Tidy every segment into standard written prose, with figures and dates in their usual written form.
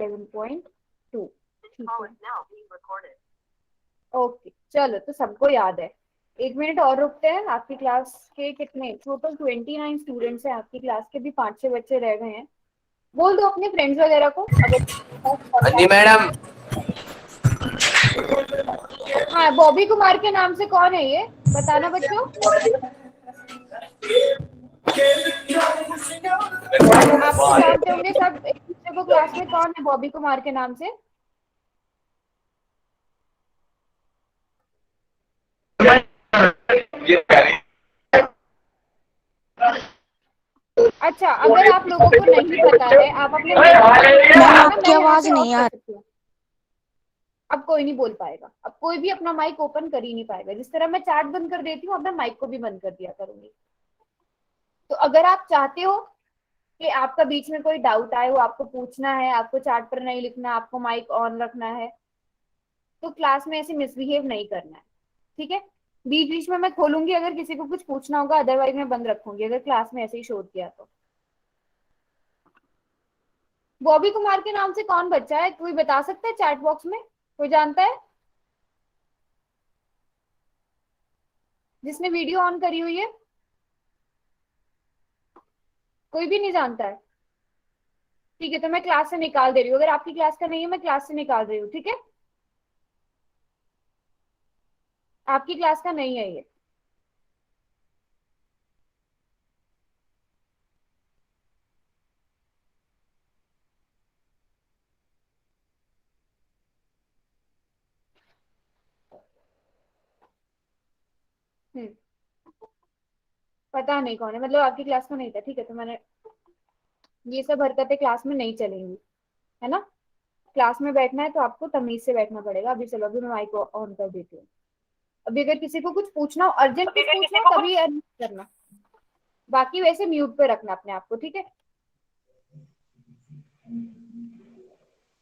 7.2। ठीक है, ओके चलो, तो सबको याद है। 1 मिनट और रुकते हैं। आपकी क्लास के कितने टोटल 29 स्टूडेंट्स हैं आपकी क्लास के, भी 5-6 बच्चे रह गए हैं। बोल दो अपने फ्रेंड्स वगैरह को अगर। हाँ जी मैडम। हाँ, बॉबी कुमार के नाम से कौन है ये, बताना बच्चों। आपको जानते होंगे सब एक दूसरे को, क्लास में कौन है बॉबी कुमार के नाम से। अच्छा, अगर आप लोगों को नहीं पता है, आप अपने माइक को ऑन कर मैम लीजिए ना, मैं आपकी यहाँ आवाज से ऑफ नहीं कर आ सकती हूँ। अब कोई नहीं बोल पाएगा, अब कोई भी अपना माइक ओपन कर ही नहीं पाएगा। जिस तरह मैं चैट बंद कर देती हूँ, अब मैं माइक को भी बंद कर दिया करूंगी। तो अगर आप चाहते हो कि आपका बीच में कोई डाउट आए, वो आपको पूछना है, आपको चैट पर नहीं लिखना, आपको माइक ऑन रखना है, तो क्लास में ऐसे मिसबिहेव नहीं करना है, ठीक है। बीच बीच में मैं खोलूंगी अगर किसी को कुछ पूछना होगा, अदरवाइज मैं बंद रखूंगी अगर क्लास में ऐसे ही शोर किया तो। बॉबी कुमार के नाम से कौन बच्चा है, कोई बता सकता है चैट बॉक्स में, कोई जानता है जिसने वीडियो ऑन करी हुई है। कोई भी नहीं जानता है, ठीक है, तो मैं क्लास से निकाल दे रही हूँ। अगर आपकी क्लास का नहीं है, मैं क्लास से निकाल रही हूँ, ठीक है। आपकी क्लास का नहीं है ये। हम्म, पता नहीं कौन है, मतलब आपकी क्लास का नहीं था, ठीक है, तो मैंने ये सब हरकतें क्लास में नहीं चलेंगी, है ना। क्लास में बैठना है तो आपको तमीज से बैठना पड़ेगा। अभी चलो, अभी मैं माइक ऑन कर देती हूँ। अभी अगर किसी को कुछ पूछना हो, अर्जेंट कुछ पूछना हो, तभी करना, बाकी वैसे म्यूट पे रखना अपने आप को, ठीक है।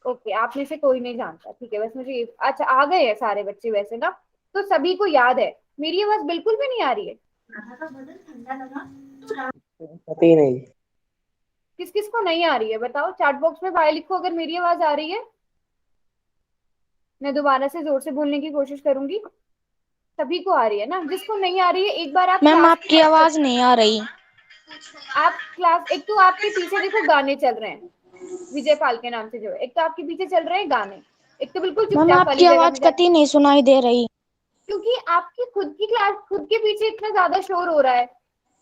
ओके, आप में से कोई नहीं जानता, ठीक है, बस मुझे अच्छा, आ गए हैं सारे बच्चे वैसे ना, तो सभी को याद है। मेरी आवाज बिल्कुल भी नहीं आ रही है। पता ही नहीं। किस किस को नहीं आ रही है बताओ, चैट बॉक्स में बाय लिखो अगर मेरी आवाज आ रही है। मैं दोबारा से जोर से बोलने की कोशिश करूंगी। सभी को आ रही है ना, जिसको नहीं आ रही है एक बार आप मैम क्लास आपकी आवाज नहीं आ रही। आप क्लास, एक तो आपके पीछे देखो गाने चल रहे हैं, विजय पाल के नाम से जो है, एक तो आपके पीछे चल रहे हैं गाने, एक तो बिल्कुल मैम चुपचाप आपकी वाली जगह में आवाज जाके। कतई नहीं सुनाई दे रही। क्योंकि आपकी खुद की क्लास, खुद के पीछे इतना ज्यादा शोर हो रहा है,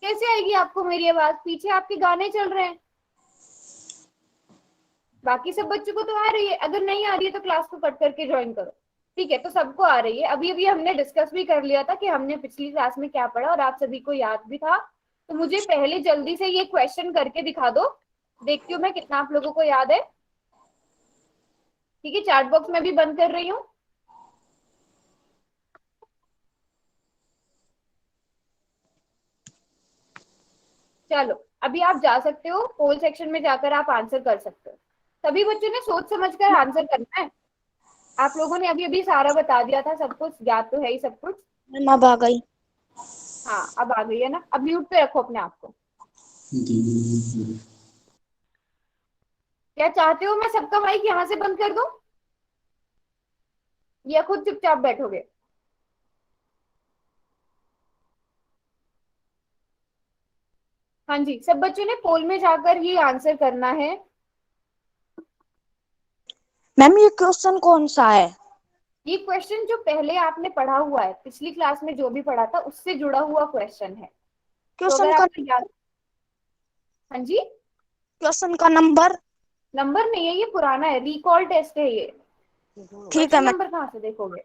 कैसे आएगी आपको मेरी आवाज, पीछे आपके गाने चल रहे हैं। बाकी सब बच्चों को तो आ रही है, अगर नहीं आ रही है तो क्लास को कट करके ज्वाइन करो, ठीक है। तो सबको आ रही है। अभी अभी हमने डिस्कस भी कर लिया था कि हमने पिछली क्लास में क्या पढ़ा, और आप सभी को याद भी था। तो मुझे पहले जल्दी से ये क्वेश्चन करके दिखा दो, देखती हूँ मैं कितना आप लोगों को याद है। ठीक है, चैट बॉक्स में भी बंद कर रही हूँ। चलो, अभी आप जा सकते हो, पोल सेक्शन में जाकर आप आंसर कर सकते हो। सभी बच्चों ने सोच समझकर आंसर करना है। आप लोगों ने अभी अभी सारा बता दिया था, सब कुछ याद तो है ही सब कुछ। मैम अब आ गई। हाँ, अब आ गई है ना, अब म्यूट पे रखो अपने आप को। क्या चाहते हो, मैं सबका माइक यहाँ से बंद कर दूं, या खुद चुपचाप बैठोगे। हाँ जी, सब बच्चों ने पोल में जाकर ही आंसर करना है। मैम ये क्वेश्चन कौन सा है? ये क्वेश्चन जो पहले आपने पढ़ा हुआ है, पिछली क्लास में जो भी पढ़ा था उससे जुड़ा हुआ क्वेश्चन है। तो क्वेश्चन अगर का आपको याद, हाँ जी, क्वेश्चन का नंबर? नंबर नहीं है, ये पुराना है, रिकॉल टेस्ट है ये। ठीक है क्वेश्चन मैम। नंबर कहाँ से देखोगे,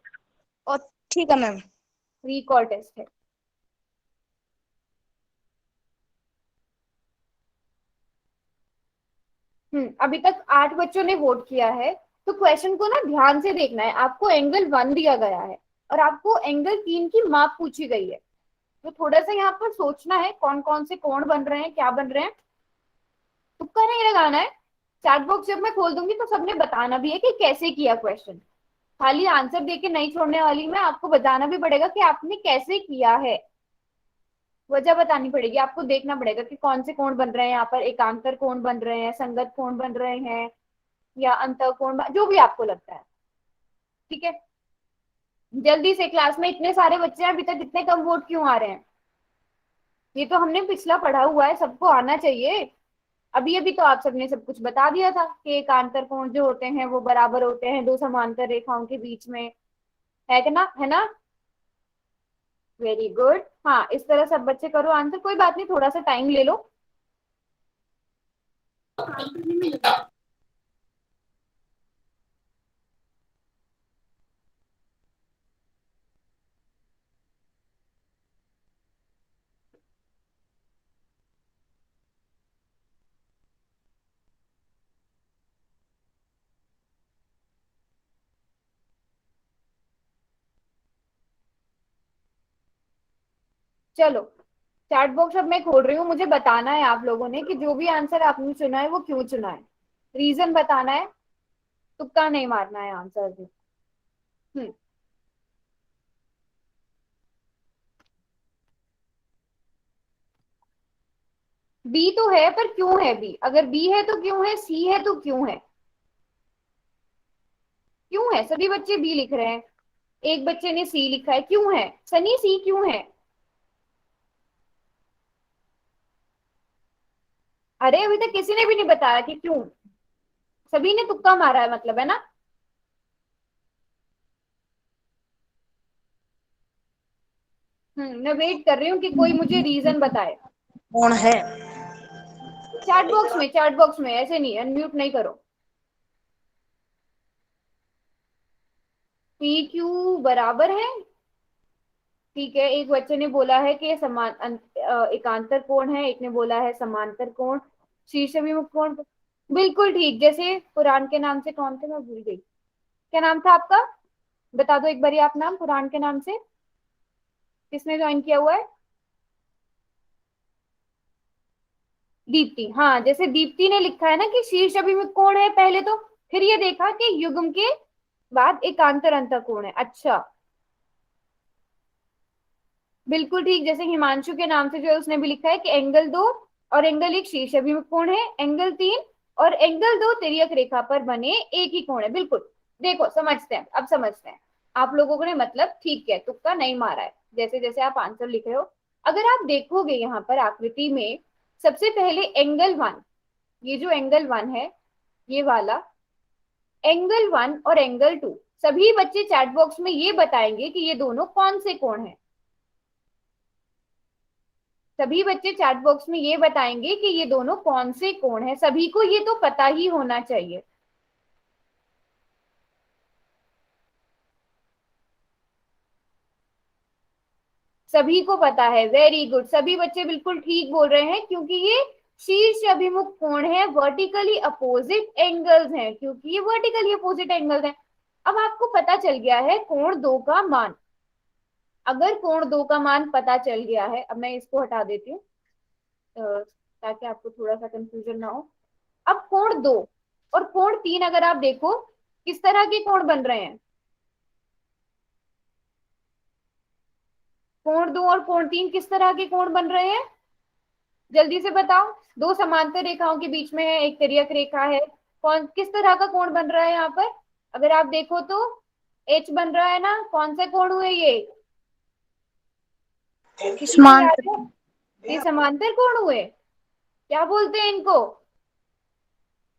और ठीक है मैम। रिकॉल टेस्ट है। अभी तक 8 बच्चों ने वोट किया है। तो क्वेश्चन को ना ध्यान से देखना है, आपको एंगल 1 दिया गया है और आपको एंगल 3 की माप पूछी गई है। तो थोड़ा सा यहाँ पर सोचना है, कौन कौन से कोण बन रहे हैं, क्या बन रहे हैं, तुक्का नहीं लगाना है। चैट बॉक्स जब मैं खोल दूंगी तो सबने बताना भी है कि कैसे किया क्वेश्चन। खाली आंसर देके नहीं छोड़ने वाली मैं, आपको बताना भी पड़ेगा कि आपने कैसे किया है। वजह बतानी पड़ेगी आपको, देखना पड़ेगा कि कौन से कोण बन रहे हैं, यहाँ पर एकांतर कोण बन रहे हैं, संगत कोण बन रहे हैं, या अंतःकोण, जो भी आपको लगता है। ठीक है, जल्दी से, क्लास में इतने सारे बच्चे हैं, अभी तक इतने कम वोट क्यों आ रहे हैं? ये तो हमने पिछला पढ़ा हुआ है, सबको आना चाहिए। अभी अभी तो आप सबने सब कुछ बता दिया था कि एक आंतरकोण जो होते हैं वो बराबर होते हैं दो समांतर रेखाओं के बीच में, है कि ना, है ना? Very good. हाँ, इस तरह सब बच्चे करो आंसर, कोई बात नहीं, थोड़ा सा टाइम ले लो। चलो, चैट बॉक्स अब मैं खोल रही हूँ, मुझे बताना है आप लोगों ने कि जो भी आंसर आपने चुना है वो क्यों चुना है, रीजन बताना है, तुक्का नहीं मारना है आंसर भी। हम्म। बी तो है, पर क्यों है बी? अगर बी है तो क्यों है, सी है तो क्यों है? क्यों है? सभी बच्चे बी लिख रहे हैं, एक बच्चे ने सी लिखा है, क्यों है सनी, सी क्यों है? अरे अभी तक किसी ने भी नहीं बताया कि क्यों, सभी ने तुक्का मारा है मतलब, है ना? मैं वेट कर रही हूँ कि कोई मुझे रीजन बताए। कौन है? चैट बॉक्स में, चैट बॉक्स में, ऐसे नहीं, अनम्यूट नहीं करो। पी क्यू बराबर है, ठीक है। एक बच्चे ने बोला है कि एकांतर कोण है, एक ने बोला है समांतर कोण, शीर्ष अभिमुख कोण। बिल्कुल ठीक, जैसे पुराण के नाम से कौन थे, मैं भूल गई, क्या नाम था आपका? बता दो एक बार आप नाम, पुराण के नाम से किसने ज्वाइन किया हुआ है? दीप्ति। हाँ, जैसे दीप्ति ने लिखा है ना कि शीर्ष अभिमुख कोण है पहले, तो फिर ये देखा कि युग्म के बाद एकांतर अंतःकोण है। अच्छा, बिल्कुल ठीक, जैसे हिमांशु के नाम से जो है उसने भी लिखा है कि एंगल 2 और एंगल 1 शीर्ष अभिमुख कोण है, एंगल 3 और एंगल 2 तिर्यक रेखा पर बने एक ही कोण है। बिल्कुल, देखो समझते हैं, अब समझते हैं। आप लोगों ने मतलब ठीक है, तुक्का नहीं मारा है, जैसे जैसे आप आंसर लिख रहे हो। अगर आप देखोगे यहाँ पर आकृति में, सबसे पहले एंगल 1, ये जो एंगल 1 है, ये वाला एंगल 1 और एंगल 2, सभी बच्चे चैट बॉक्स में ये बताएंगे कि ये दोनों कौन से कोण हैं। सभी बच्चे चैट बॉक्स में ये बताएंगे कि ये दोनों कौन से कोण हैं, सभी को ये तो पता ही होना चाहिए। सभी को पता है, वेरी गुड, सभी बच्चे बिल्कुल ठीक बोल रहे हैं, क्योंकि ये शीर्ष अभिमुख कोण है, वर्टिकली अपोजिट एंगल्स हैं, क्योंकि ये वर्टिकली अपोजिट एंगल्स हैं। अब आपको पता चल गया है कोण 2 का मान। अगर कोण 2 का मान पता चल गया है, अब मैं इसको हटा देती हूँ ताकि आपको थोड़ा सा कंफ्यूजन ना हो। अब कोण 2 और कोण 3 अगर आप देखो, किस तरह के कोण बन रहे हैं? कोण 2 और कोण 3 किस तरह के कोण बन रहे हैं, जल्दी से बताओ। दो समांतर रेखाओं के बीच में है, एक तिर्यक रेखा है, कौन किस तरह का कोण बन रहा है यहाँ पर? अगर आप देखो तो एच बन रहा है ना, कौन से कोण हुए ये? किसी को याद है? ये समांतर कोण हुए, क्या बोलते हैं इनको?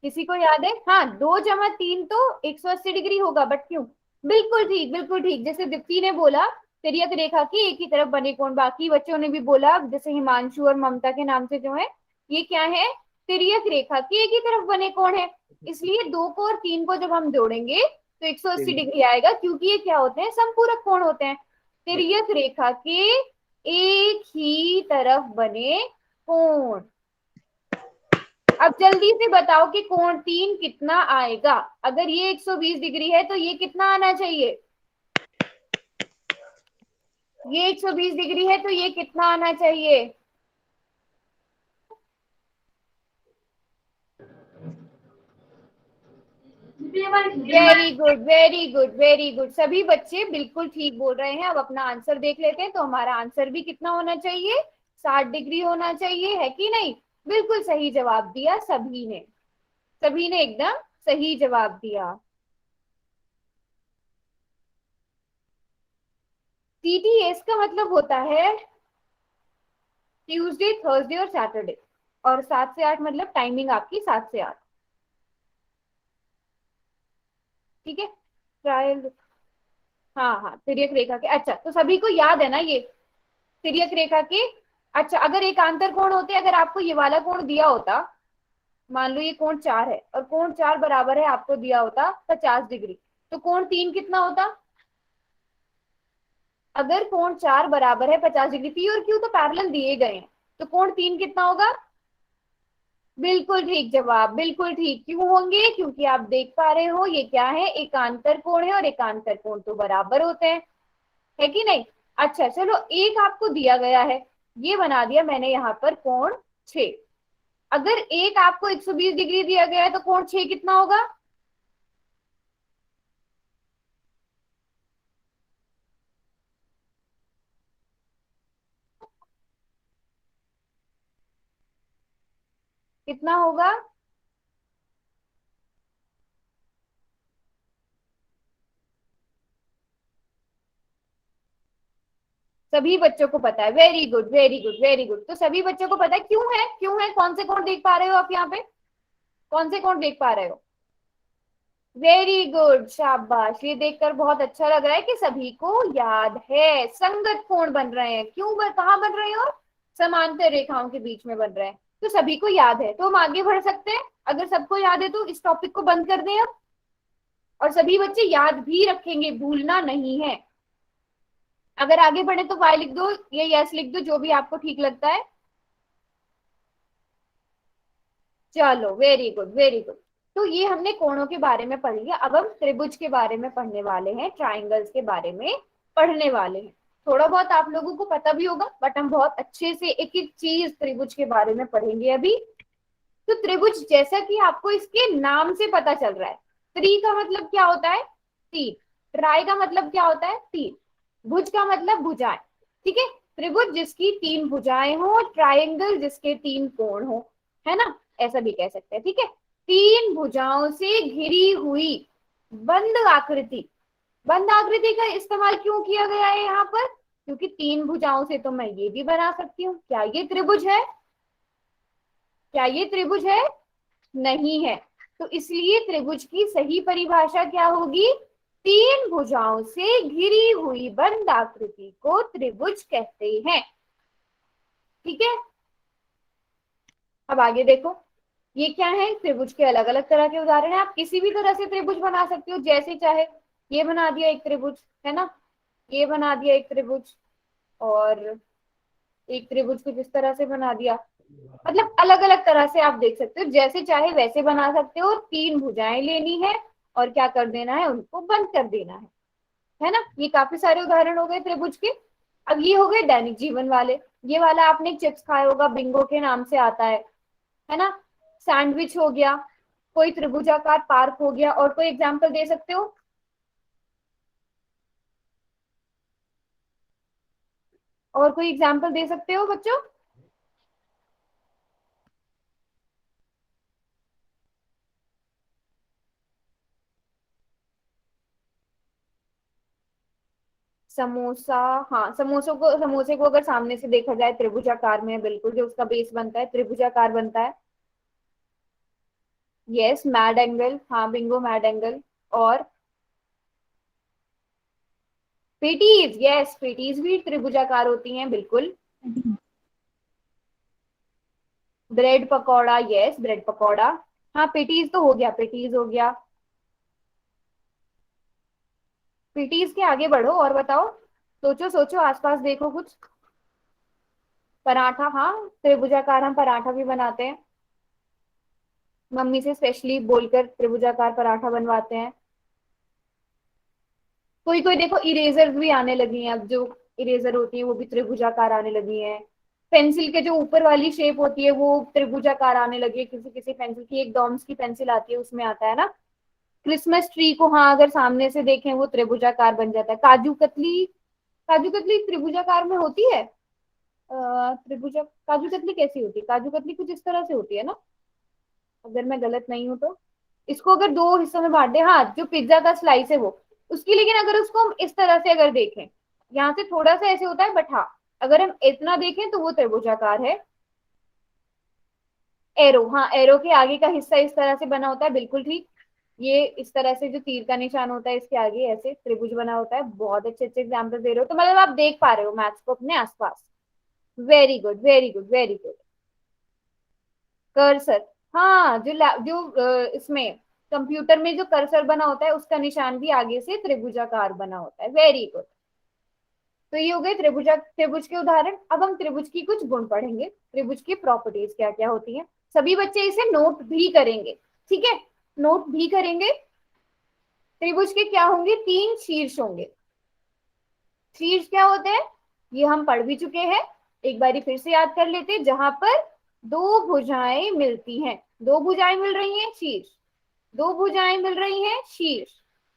किसी को याद है? हाँ, 2 + 3 तो 180 डिग्री होगा, बट क्यों? बिल्कुल ठीक, बिल्कुल ठीक, जैसे दीप्ति ने बोला तिर्यक रेखा की एक ही तरफ बने कोण, बाकी बच्चों ने भी बोला, जैसे हिमांशु और ममता के नाम से जो है, ये क्या है? तिर्यक रेखा की एक ही तरफ बने कोण है। इसलिए 2 को और 3 को जब हम जोड़ेंगे तो 180 डिग्री आएगा, क्योंकि ये क्या होते हैं? समपूरक कोण होते हैं, तिर्यक रेखा के एक ही तरफ बने कोण। अब जल्दी से बताओ कि कोण 3 कितना आएगा? अगर ये 120 डिग्री है तो ये कितना आना चाहिए? ये 120 डिग्री है तो ये कितना आना चाहिए? Very good, very good, very good, सभी बच्चे बिल्कुल ठीक बोल रहे हैं। अब अपना आंसर देख लेते हैं, तो हमारा आंसर भी कितना होना चाहिए? 60 डिग्री होना चाहिए, है कि नहीं? बिल्कुल सही जवाब दिया सभी ने, सभी ने एकदम सही जवाब दिया। TTS का मतलब होता है ट्यूसडे, थर्सडे और सैटरडे, और 7 से 8 मतलब टाइमिंग आपकी 7 से 8। ठीक है, ट्रायल। हाँ हाँ, तिर्यक रेखा के, अच्छा तो सभी को याद है ना ये तिर्यक रेखा के। अच्छा, अगर एक आंतर कोण होते, अगर आपको ये वाला कोण दिया होता, मान लो ये कोण 4 है और कोण 4 बराबर है आपको दिया होता 50 डिग्री, तो कोण 3 कितना होता? अगर कोण 4 बराबर है 50 डिग्री, पी और क्यू तो पैरेलल दिए गए हैं, तो कोण 3 कितना होगा? बिल्कुल ठीक जवाब, बिल्कुल ठीक। क्यों होंगे? क्योंकि आप देख पा रहे हो ये क्या है, एकांतर कोण है, और एकांतर कोण तो बराबर होते हैं, है कि नहीं? अच्छा चलो, एक आपको दिया गया है, ये बना दिया मैंने यहाँ पर कोण 6। अगर एक आपको 120 डिग्री दिया गया है तो कोण 6 कितना होगा? कितना होगा? सभी बच्चों को पता है, very good very good very good. तो सभी बच्चों को पता है, क्यों है, क्यों है? कौन से कोण देख पा रहे हो आप यहाँ पे? कौन से कोण देख पा रहे हो? वेरी गुड, शाबाश। ये देखकर बहुत अच्छा लग रहा है कि सभी को याद है। संगत कोण बन रहे हैं, क्यों कहाँ बन रहे हो? समांतर रेखाओं के बीच में बन रहे हैं, तो सभी को याद है, तो हम आगे बढ़ सकते हैं। अगर सबको याद है तो इस टॉपिक को बंद कर दें अब, और सभी बच्चे याद भी रखेंगे, भूलना नहीं है। अगर आगे बढ़े तो वाई लिख दो या यस लिख दो, जो भी आपको ठीक लगता है। चलो, वेरी गुड वेरी गुड। तो ये हमने कोणों के बारे में पढ़ लिया, अब हम त्रिभुज के बारे में पढ़ने वाले हैं, ट्राइंगल्स के बारे में पढ़ने वाले हैं। थोड़ा बहुत आप लोगों को पता भी होगा, बट हम बहुत अच्छे से एक एक चीज त्रिभुज के बारे में पढ़ेंगे अभी। तो त्रिभुज, जैसा कि आपको इसके नाम से पता चल रहा है, त्रि का मतलब क्या होता है? तीन। ट्राई का मतलब क्या होता है? तीन। भुज का मतलब भुजाएं। ठीक है, त्रिभुज जिसकी 3 भुजाएं हो, ट्राइंगल जिसके 3 कोण हो, है ना? ऐसा भी कह सकते हैं। ठीक है, 3 भुजाओं से घिरी हुई बंद आकृति। बंद आकृति का इस्तेमाल क्यों किया गया है यहाँ पर? क्योंकि 3 भुजाओं से तो मैं ये भी बना सकती हूँ। क्या ये त्रिभुज है? क्या ये त्रिभुज है? नहीं है। तो इसलिए त्रिभुज की सही परिभाषा क्या होगी? 3 भुजाओं से घिरी हुई बंद आकृति को त्रिभुज कहते हैं। ठीक है, अब आगे देखो, ये क्या है? त्रिभुज के अलग अलग तरह के उदाहरण है। आप किसी भी तरह से त्रिभुज बना सकते हो, जैसे चाहे। ये बना दिया एक त्रिभुज, है ना? ये बना दिया एक त्रिभुज, और एक त्रिभुज कुछ इस तरह से बना दिया। मतलब अलग अलग तरह से आप देख सकते हो, जैसे चाहे वैसे बना सकते हो। 3 भुजाएं लेनी है और क्या कर देना है? उनको बंद कर देना है ना? ये काफी सारे उदाहरण हो गए त्रिभुज के। अब ये हो गए दैनिक जीवन वाले। ये वाला आपने चिप्स खाया होगा, बिंगो के नाम से आता है ना? सैंडविच हो गया, कोई त्रिभुजाकार पार्क हो गया, और कोई एग्जाम्पल दे सकते हो? और कोई एग्जाम्पल दे सकते हो बच्चों? समोसा। हाँ, समोसे को अगर सामने से देखा जाए त्रिभुजाकार में है, बिल्कुल, जो उसका बेस बनता है त्रिभुजाकार बनता है। यस, मैड एंगल, हाँ बिंगो, मैड एंगल। और पेटीज, यस, पेटीज भी त्रिभुजाकार होती हैं, बिल्कुल। Bread pakora, yes, bread pakora. हाँ, पेटीज तो हो गया, पेटीज हो गया। पेटीज के आगे बढ़ो और बताओ, सोचो सोचो, आसपास देखो कुछ। पराठा, हाँ, त्रिभुजाकार हम पराठा भी बनाते हैं। मम्मी से स्पेशली बोलकर त्रिभुजाकार पराठा बनवाते हैं। कोई कोई देखो, इरेजर भी आने लगी हैं अब, जो इरेजर होती है वो भी त्रिभुजाकार आने लगी है। पेंसिल के जो ऊपर वाली शेप होती है वो त्रिभुजाकार आने लगी है। किसी किसी पेंसिल की, एक डॉम्स की पेंसिल आती है, उसमें आता है ना। क्रिसमस ट्री को, हाँ, अगर सामने से देखें वो त्रिभुजाकार बन जाता है। काजू कतली, काजू कतली त्रिभुजाकार में होती है। त्रिभुजा काजू कतली कैसी होती है? काजू कतली कुछ इस तरह से होती है ना, अगर मैं गलत नहीं हूं तो। इसको अगर दो हिस्सों में बांट दे, हाँ जो पिज्जा का स्लाइस है वो उसकी, लेकिन अगर उसको हम इस तरह से अगर देखें, यहाँ से थोड़ा सा ऐसे होता है, बट हाँ अगर हम इतना देखें तो वो त्रिभुजाकार है। एरो, हाँ एरो के आगे का हिस्सा इस तरह से बना होता है, बिल्कुल ठीक। ये इस तरह से जो तीर का निशान होता है इसके आगे ऐसे त्रिभुज बना होता है। बहुत अच्छे अच्छे एग्जाम्पल दे रहे हो, तो मतलब आप देख पा रहे हो मैथ्स को अपने आसपास। Very good very good very good. Cursor, हाँ इसमें कंप्यूटर में जो कर्सर बना होता है उसका निशान भी आगे से त्रिभुजाकार बना होता है। Very good. तो ये हो गए त्रिभुज के उदाहरण। अब हम त्रिभुज की कुछ गुण पढ़ेंगे, त्रिभुज की प्रॉपर्टीज क्या क्या होती हैं। सभी बच्चे इसे नोट भी करेंगे, ठीक है, नोट भी करेंगे। त्रिभुज के क्या होंगे, तीन शीर्ष होंगे। शीर्ष क्या होते हैं ये हम पढ़ भी चुके हैं, एक बारी फिर से याद कर लेते हैं। जहां पर दो भुजाएं मिलती हैं, दो भुजाएं मिल रही हैं शीर्ष, दो भुजाएं मिल रही हैं शीर्ष,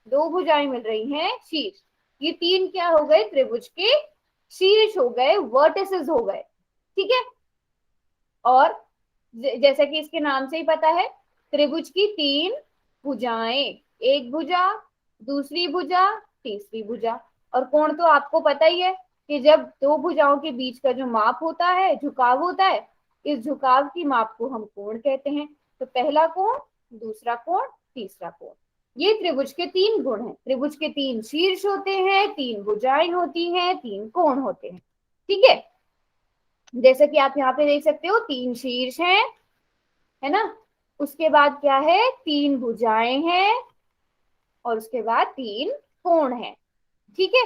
दो भुजाएं मिल रही हैं शीर्ष। ये तीन क्या हो गए, त्रिभुज के शीर्ष हो गए, वर्टिसेस हो गए, ठीक है। और जैसा कि इसके नाम से ही पता है, त्रिभुज की तीन भुजाएं, एक भुजा, दूसरी भुजा, तीसरी भुजा। और कोण तो आपको पता ही है कि जब दो भुजाओं के बीच का जो माप होता है, झुकाव होता है, इस झुकाव की माप को हम कोण कहते हैं। तो पहला कोण, दूसरा कोण, तीसरा कोण, ये त्रिभुज के तीन गुण हैं। त्रिभुज के तीन शीर्ष होते हैं, तीन भुजाएं होती हैं, तीन कोण होते हैं, ठीक है। जैसे कि आप यहाँ पे देख सकते हो, तीन शीर्ष हैं, है ना, उसके बाद क्या है, तीन भुजाएं हैं, और उसके बाद तीन कोण हैं, ठीक है।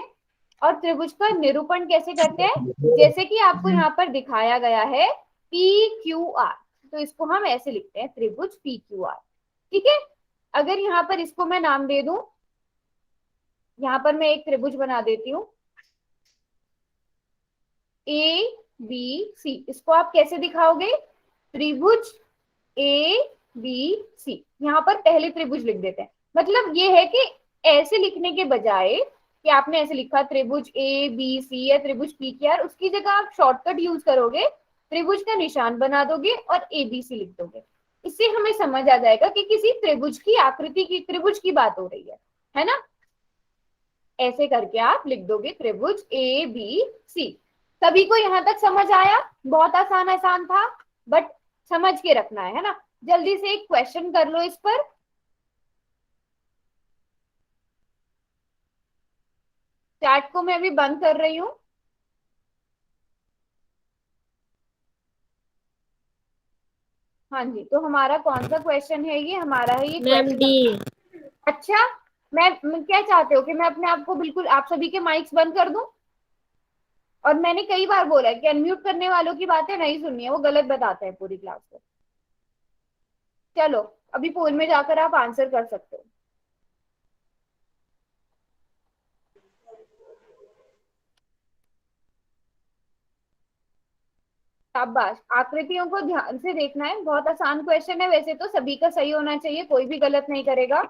और त्रिभुज का निरूपण कैसे करते हैं, जैसे कि आपको यहाँ पर दिखाया गया है पी क्यू आर, तो इसको हम ऐसे लिखते हैं, त्रिभुज पी क्यू आर, ठीक है। अगर यहाँ पर इसको मैं नाम दे दूं, यहाँ पर मैं एक त्रिभुज बना देती हूँ ए बी सी, इसको आप कैसे दिखाओगे, त्रिभुज ए बी सी, यहाँ पर पहले त्रिभुज लिख देते हैं। मतलब ये है कि ऐसे लिखने के बजाय कि आपने ऐसे लिखा त्रिभुज ए बी सी या त्रिभुज पी क्यू आर, उसकी जगह आप शॉर्टकट यूज करोगे, त्रिभुज का निशान बना दोगे और ए बी सी लिख दोगे। इससे हमें समझ आ जाएगा कि किसी त्रिभुज की आकृति की, त्रिभुज की बात हो रही है ना। ऐसे करके आप लिख दोगे त्रिभुज ए बी सी। सभी को यहाँ तक समझ आया, बहुत आसान आसान था, बट समझ के रखना है ना। जल्दी से एक क्वेश्चन कर लो इस पर। चैट को मैं अभी बंद कर रही हूँ। हाँ जी, तो हमारा कौन सा क्वेश्चन है, ये हमारा है ये मैम डी। क्वेश्चन। अच्छा, मैं क्या चाहते हो कि मैं अपने आप को बिल्कुल, आप सभी के माइक्स बंद कर दूं। और मैंने कई बार बोला है कि अनम्यूट करने वालों की बातें नहीं सुननी है, वो गलत बताते हैं पूरी क्लास में। चलो अभी पोल में जाकर आप आंसर कर सकते हो। शाबाश, आकृतियों को ध्यान से देखना है, बहुत आसान क्वेश्चन है, वैसे तो सभी का सही होना चाहिए, कोई भी गलत नहीं करेगा।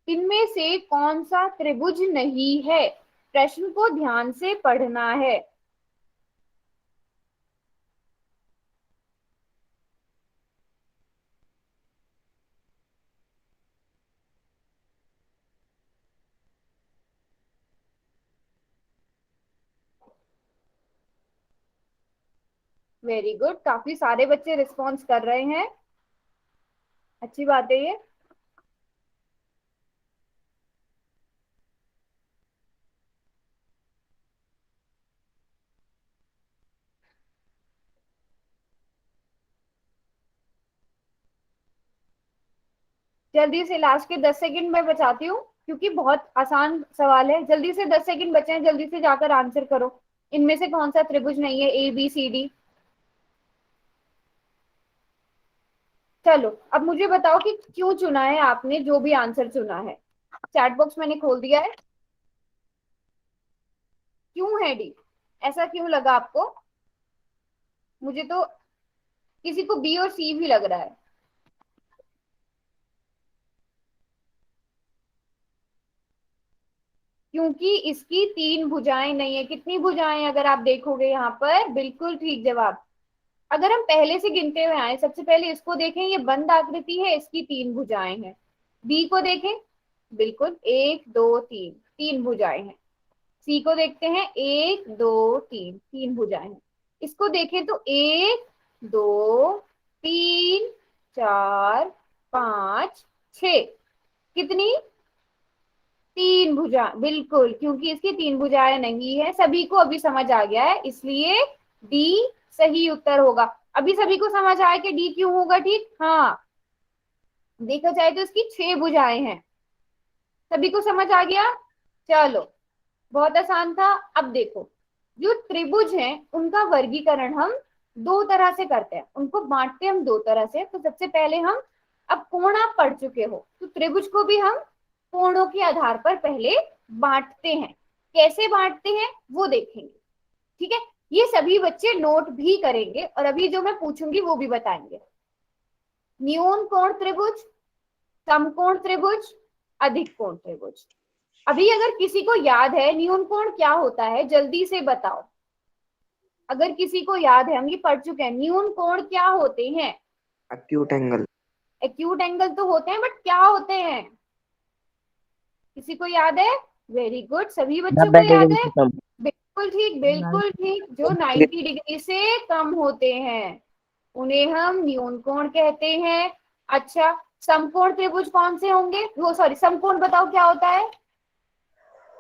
इनमें से कौन सा त्रिभुज नहीं है, प्रश्न को ध्यान से पढ़ना है। वेरी गुड, काफी सारे बच्चे रिस्पॉन्स कर रहे हैं, अच्छी बात है ये। जल्दी से लास्ट के 10 सेकंड में बचाती हूँ, क्योंकि बहुत आसान सवाल है। जल्दी से 10 सेकंड बचे हैं, जल्दी से जाकर आंसर करो। इनमें से कौन सा त्रिभुज नहीं है, ए बी सी डी। चलो अब मुझे बताओ कि क्यों चुना है आपने, जो भी आंसर चुना है। चैट बॉक्स मैंने खोल दिया है। क्यों है डी, ऐसा क्यों लगा आपको, मुझे तो किसी को बी और सी भी लग रहा है। क्योंकि इसकी 3 भुजाएं नहीं है। कितनी भुजाएं अगर आप देखोगे यहाँ पर? बिल्कुल ठीक जवाब। अगर हम पहले से गिनते हुए आए, सबसे पहले इसको देखें, ये बंद आकृति है, इसकी 3 भुजाएं हैं। बी को देखें, बिल्कुल 1 2 3, 3 भुजाएं हैं। सी को देखते हैं, 1 2 3, 3 भुजाएं हैं। इसको देखें तो 1 2 3 4 5 6, कितनी? 3 भुजा, बिल्कुल, क्योंकि इसकी 3 भुजाएं नहीं है। सभी को अभी समझ आ गया है, इसलिए डी सही उत्तर होगा। अभी सभी को समझ आया कि डी क्यों होगा ठीक? हाँ, देखा जाए तो इसकी 6 भुजाएं हैं। सभी को समझ आ गया? चलो, बहुत आसान था। अब देखो, जो त्रिभुज हैं उनका वर्गीकरण हम 2 तरह से करते हैं, उनको बांटते हैं हम 2 तरह से। तो सबसे पहले हम, अब कोण आप पढ़ चुके हो तो त्रिभुज को भी हम कोणों के आधार पर पहले बांटते हैं। कैसे बांटते हैं वो देखेंगे, ठीक है? ये सभी बच्चे नोट भी करेंगे और अभी जो मैं पूछूंगी वो भी बताएंगे। न्यून कोण त्रिभुज, समकोण त्रिभुज, अधिक कोण त्रिभुज। अभी अगर किसी को याद है न्यून कोण क्या होता है, जल्दी से बताओ। अगर किसी को याद है, हम ये पढ़ चुके हैं, न्यून कोण क्या होते हैं? Acute angle. एक्यूट एंगल तो होते हैं, बट क्या होते हैं? किसी को याद है? वेरी गुड, सभी बच्चों को 90 याद डिग्री है। से कम। बिल्कुल ठीक, बिल्कुल ठीक, जो 90 डिग्री से कम होते हैं उन्हें हम न्यून कोण कहते हैं। अच्छा, समकोण त्रिभुज कौन से होंगे? वो सॉरी, समकोण बताओ क्या होता है?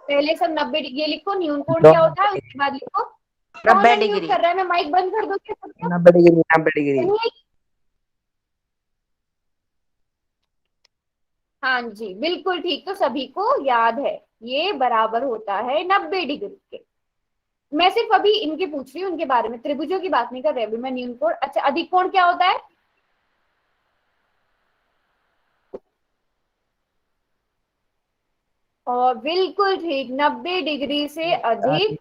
पहले सब 90 डिग्री, ये लिखो न्यून कोण क्या होता है, उसके बाद लिखो। कौन 90 अनम्यूट डिग्री। कर रहा है? मैं माइक बंद कर दूं क्या सबका? 90 डिग्री, 90 डिग्री। हाँ जी, बिल्कुल ठीक, तो सभी को याद है, ये बराबर होता है 90 डिग्री के। मैं सिर्फ अभी इनके पूछ रही हूँ, उनके बारे में, त्रिभुजों की बात नहीं कर रही अभी मैं, न्यून कोण। अच्छा, अधिक कोण क्या होता है? और बिल्कुल ठीक, 90 डिग्री से अधिक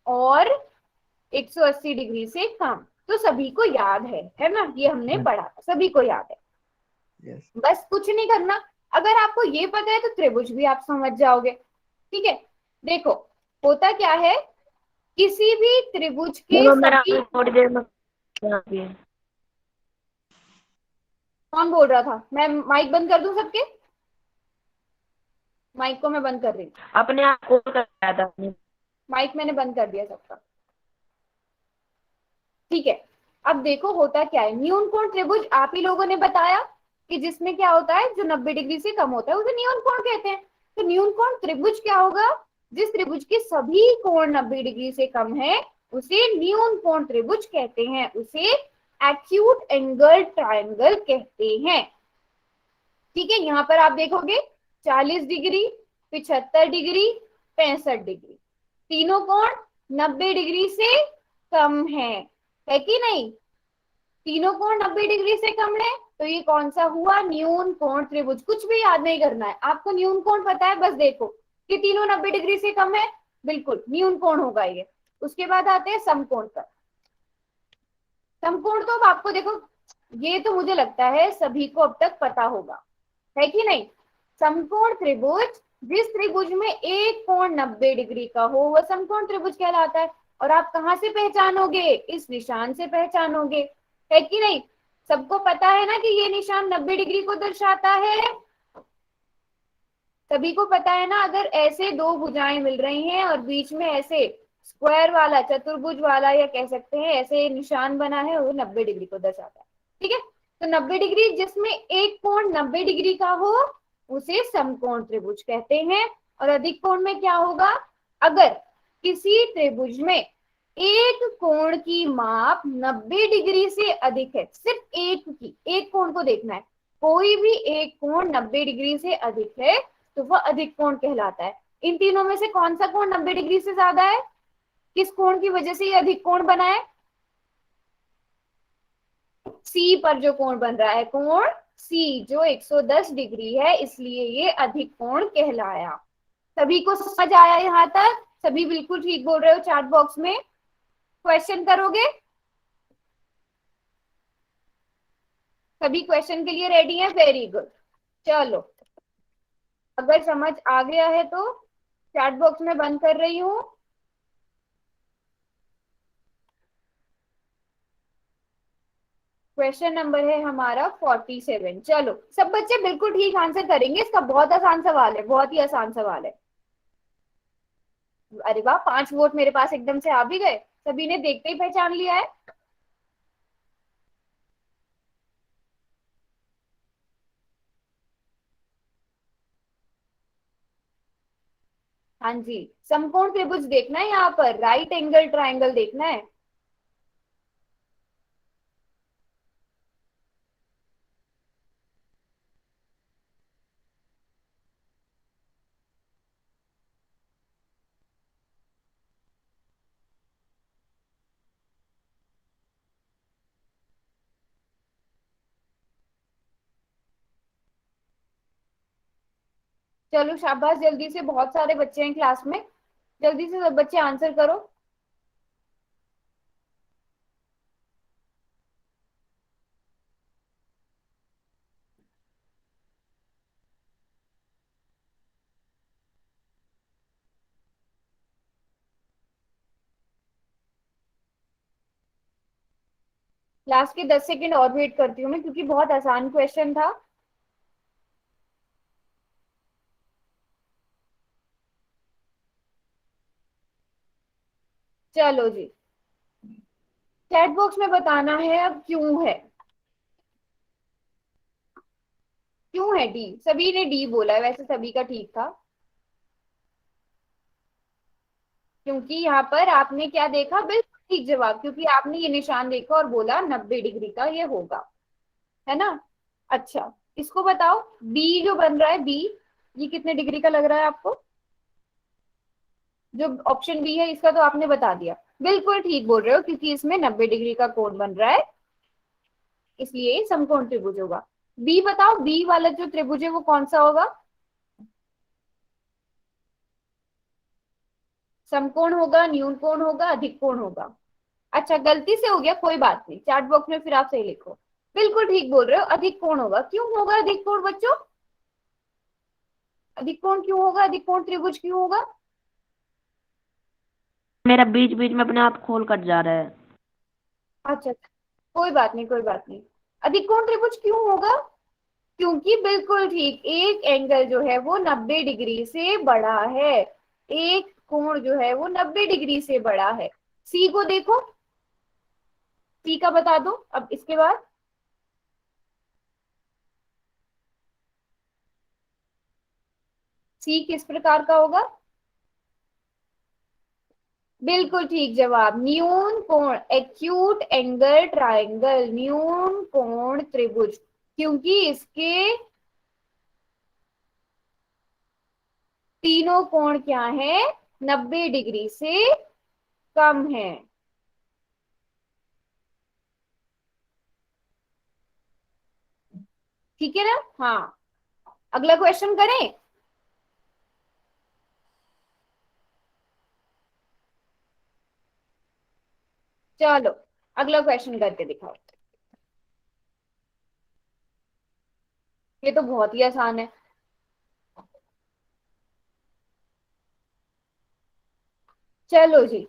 और 180 डिग्री से कम। तो सभी को याद है ना? ये हमने पढ़ा था, सभी को याद है। Yes. बस कुछ नहीं करना, अगर आपको ये पता है तो त्रिभुज भी आप समझ जाओगे, ठीक है? देखो, होता क्या है, किसी भी त्रिभुज के मेरा सभी, थोड़ी देर में कौन बोल रहा था? मैं माइक बंद कर दूं सबके? माइक को मैं बंद कर रही हूँ, अपने आप कॉल कर रहा था। माइक मैंने बंद कर दिया सबका, ठीक है? अब देखो होता क्या है, न्यून कोण त्रिभुज आप ही लोगों ने बताया कि जिसमें क्या होता है, जो 90 डिग्री से कम होता है उसे न्यून कोण कहते हैं। तो न्यून कोण त्रिभुज क्या होगा? जिस त्रिभुज के सभी कोण 90 डिग्री से कम है उसे न्यून कोण त्रिभुज कहते हैं, उसे एक्यूट एंगल ट्रायंगल कहते हैं, ठीक है? यहाँ पर आप देखोगे 40 डिग्री, 75 डिग्री, 65 डिग्री, तीनों कोण 90 डिग्री से कम है कि नहीं? तीनों कोण 90 डिग्री से कम है, तो ये कौन सा हुआ? न्यून कोण त्रिभुज। कुछ भी याद नहीं करना है आपको, न्यून कोण पता है, बस देखो कि तीनों 90 डिग्री से कम है, बिल्कुल न्यून कोण होगा ये। उसके बाद आते हैं समकोण पर। समकोण तो अब आपको देखो, ये तो मुझे लगता है सभी को अब तक पता होगा, है कि नहीं? समकोण त्रिभुज, जिस त्रिभुज में एक कोण 90 डिग्री का हो वह समकोण त्रिभुज कहलाता है। और आप कहां से पहचानोगे? इस निशान से पहचानोगे, है कि नहीं? सबको पता है ना कि ये निशान 90 डिग्री को दर्शाता है। सभी को पता है ना, अगर ऐसे 2 भुजाएं मिल रही हैं और बीच में ऐसे स्क्वायर वाला, चतुर्भुज वाला, या कह सकते हैं ऐसे निशान बना है, वो 90 डिग्री को दर्शाता है, ठीक है? तो 90 डिग्री, जिसमें एक कोण 90 डिग्री का हो उसे समकोण त्रिभुज कहते हैं। और अधिक कोण में क्या होगा? अगर किसी त्रिभुज में एक कोण की माप 90 डिग्री से अधिक है, सिर्फ एक कोण को देखना है, कोई भी एक कोण 90 डिग्री से अधिक है तो वह अधिक कोण कहलाता है। इन तीनों में से कौन सा कोण 90 डिग्री से ज्यादा है? किस कोण की वजह से ये अधिक कोण बना है? सी पर जो कोण बन रहा है, कोण सी, जो 110 डिग्री है, इसलिए ये अधिक कोण कहलाया। सभी को समझ आया यहाँ तक? सभी बिल्कुल ठीक बोल रहे हो चैट बॉक्स में। क्वेश्चन करोगे? सभी क्वेश्चन के लिए रेडी हैं? Very good. चलो, अगर समझ आ गया है तो चैट बॉक्स में बंद कर रही हूँ। क्वेश्चन नंबर है हमारा 47। चलो सब बच्चे बिल्कुल ठीक आंसर करेंगे, इसका बहुत आसान सवाल है, बहुत ही आसान सवाल है। अरे वाह, 5 वोट मेरे पास एकदम से आ भी गए, सभी ने देखते ही पहचान लिया है। हाँ जी, समकोण त्रिभुज देखना है, यहाँ पर राइट एंगल ट्राइंगल देखना है। चलो शाबाश, जल्दी से, बहुत सारे बच्चे हैं क्लास में, जल्दी से सब बच्चे आंसर करो। लास्ट के 10 सेकंड और वेट करती हूँ मैं, क्योंकि बहुत आसान क्वेश्चन था। चलो जी, चैट बॉक्स में बताना है अब क्यों है। क्यों है डी? सभी ने डी बोला है, वैसे सभी का ठीक था, क्योंकि यहाँ पर आपने क्या देखा, बिल्कुल ठीक जवाब, क्योंकि आपने ये निशान देखा और बोला 90 डिग्री का ये होगा, है ना। अच्छा, इसको बताओ, बी जो बन रहा है, बी, ये कितने डिग्री का लग रहा है आपको? जो ऑप्शन बी है इसका तो आपने बता दिया, बिल्कुल ठीक बोल रहे हो, क्योंकि इसमें 90 डिग्री का कोण बन रहा है, इसलिए समकोण त्रिभुज होगा। बी बताओ, बी वाला जो त्रिभुज है वो कौन सा होगा? समकोण होगा, न्यून कोण होगा, अधिक कोण होगा? अच्छा, गलती से हो गया, कोई बात नहीं, चैट बॉक्स में फिर आप सही लिखो। बिल्कुल ठीक बोल रहे हो, अधिक कोण होगा। क्यों होगा अधिक कोण बच्चों? अधिक कोण क्यों होगा? अधिक कोण त्रिभुज क्यों होगा? मेरा बीच बीच में अपने आप खोल कट जा रहा है। अच्छा, कोई बात नहीं, कोई बात नहीं। अधिक कोण त्रिभुज क्यों होगा? क्योंकि बिल्कुल ठीक, एक एंगल जो है वो 90 डिग्री से बड़ा है, एक कोण जो है वो 90 डिग्री से बड़ा है। सी को देखो, सी का बता दो अब इसके बाद। सी किस प्रकार का होगा? बिल्कुल ठीक जवाब, न्यून कोण, एक्यूट एंगल ट्राइंगल, न्यून कोण त्रिभुज, क्योंकि इसके तीनों कोण क्या है, 90 डिग्री से कम है। ठीक है ना? हाँ, अगला क्वेश्चन करें। चलो अगला क्वेश्चन करके दिखाओ, ये तो बहुत ही आसान है। चलो जी,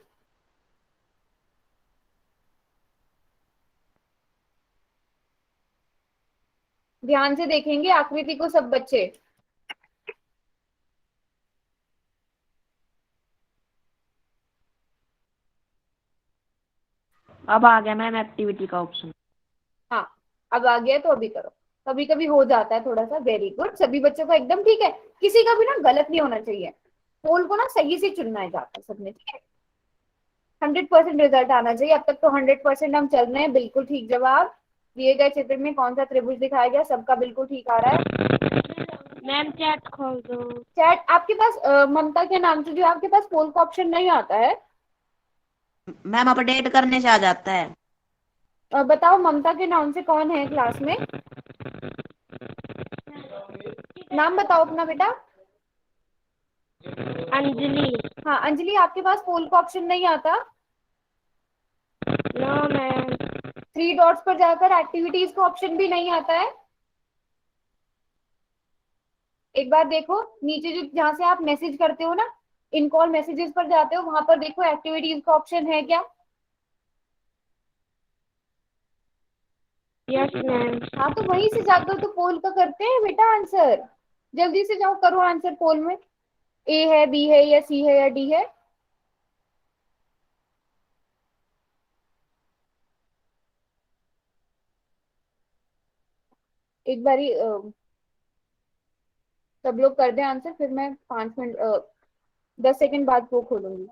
ध्यान से देखेंगे आकृति को सब बच्चे। अब आ गया मैम एक्टिविटी का ऑप्शन। हाँ, अब आ गया तो अभी करो, कभी कभी हो जाता है थोड़ा सा। वेरी गुड, सभी बच्चों का एकदम ठीक है, किसी का भी ना गलत नहीं होना चाहिए, पोल को ना सही से चुनना है जाता है सबने, ठीक है। 100% रिजल्ट आना चाहिए, अब तक तो 100% हम चल रहे हैं। बिल्कुल ठीक जवाब, दिए गए चित्र में कौन सा त्रिभुज दिखाया गया, सबका बिल्कुल ठीक आ रहा है। मैम चैट खोल दो। चैट आपके पास ममता के नाम से जो आपके पास पोल का ऑप्शन नहीं आता है, मैम अपडेट करने से आ जाता है। बताओ ममता के नाम से कौन है क्लास में, नाम बताओ अपना बेटा। अंजलि। हाँ अंजलि, आपके पास पोल का ऑप्शन नहीं आता? No ma'am. 3 डॉट्स पर जाकर एक्टिविटीज का ऑप्शन भी नहीं आता है? एक बार देखो नीचे, जो जहां से आप मैसेज करते हो ना, इन कॉल मैसेजेस पर जाते हो, वहां पर देखो एक्टिविटीज का ऑप्शन है क्या? Yes ma'am. हाँ, तो वहीं से जाकर तो पोल का करते हैं बेटा आंसर। जल्दी से जाओ, करो आंसर पोल में। ए है, बी है, या सी है, या डी है? एक बारी सब लोग कर दें आंसर, फिर मैं 5 मिनट 10 सेकंड बाद वो खोलूंगी।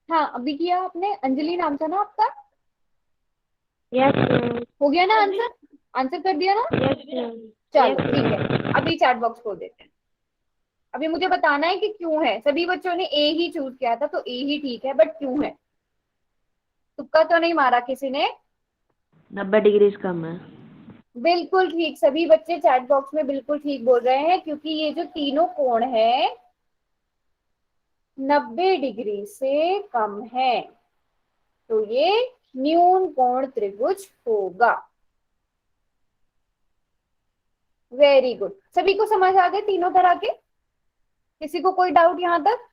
हाँ, अभी किया आपने। अंजलि नाम था ना आपका? Yes ma'am. हो गया ना आंसर? आंसर कर दिया ना? Yes ma'am. चलो ठीक है, अभी चैट बॉक्स खोल देते हैं। अभी मुझे बताना है कि क्यों है। सभी बच्चों ने ए ही चूज किया था, तो ए ही ठीक है, बट क्यों है? तुक्का तो नहीं मारा किसी ने? 90 डिग्री कम है। बिल्कुल ठीक, सभी बच्चे चैट बॉक्स में बिल्कुल ठीक बोल रहे हैं, क्योंकि ये जो तीनों कोण है 90 डिग्री से कम है, तो ये न्यून कोण त्रिभुज होगा। वेरी गुड, सभी को समझ आ गए तीनों तरह के? किसी को कोई डाउट यहां तक?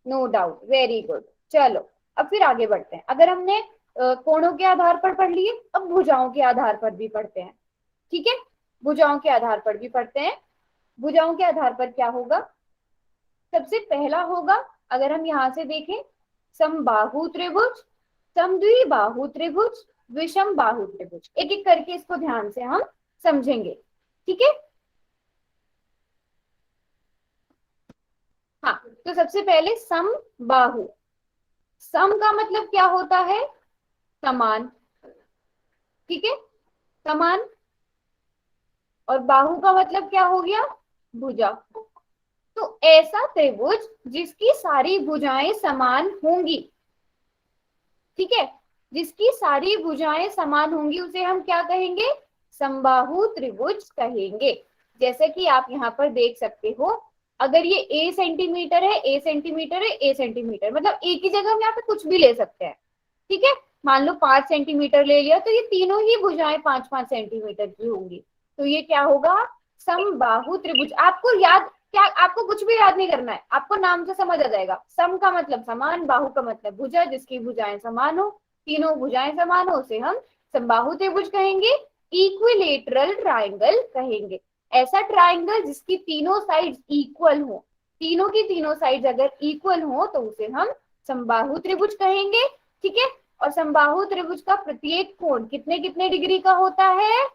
No doubt, very good. चलो, अब फिर आगे बढ़ते हैं। अगर हमने कोणों के आधार पर पढ़ लिए, अब भुजाओं के आधार पर भी पढ़ते हैं। ठीक है, भुजाओं के आधार पर भी पढ़ते हैं। भुजाओं के आधार पर क्या होगा? सबसे पहला होगा, अगर हम यहां से देखें, समबाहु त्रिभुज, समद्विबाहु त्रिभुज, विषम बाहु त्रिभुज। एक एक करके इसको ध्यान से हम समझेंगे। ठीक है? हाँ, तो सबसे पहले समबाहु। सम का मतलब क्या होता है? समान। ठीक है, समान। और बाहु का मतलब क्या हो गया? भुजा। तो ऐसा त्रिभुज जिसकी सारी भुजाएं समान होंगी, ठीक है, जिसकी सारी भुजाएं समान होंगी, उसे हम क्या कहेंगे? समबाहु त्रिभुज कहेंगे। जैसे कि आप यहाँ पर देख सकते हो, अगर ये a सेंटीमीटर है, a सेंटीमीटर है, a सेंटीमीटर, मतलब एक ही जगह हम यहाँ पे कुछ भी ले सकते हैं। ठीक है, मान लो 5 सेंटीमीटर ले लिया, तो ये तीनों ही भुजाएं 5-5 सेंटीमीटर की होंगी। तो ये क्या होगा? समबाहु त्रिभुज। आपको याद क्या, आपको कुछ भी याद नहीं करना है, आपको नाम से समझ आ जाएगा। सम का मतलब समान, बाहु का मतलब भुजा, जिसकी भुजाएं समान हो, तीनों भुजाएं समान हो, उसे हम समबाहु त्रिभुज कहेंगे। इक्विलेटरल ट्राइंगल कहेंगे। ऐसा ट्राइंगल जिसकी तीनों साइड्स इक्वल हो, तीनों की तीनों साइड्स अगर इक्वल हो, तो उसे हम समबाहु त्रिभुज कहेंगे। ठीक है, और समबाहु त्रिभुज का प्रत्येक कोण कितने कितने डिग्री का होता है?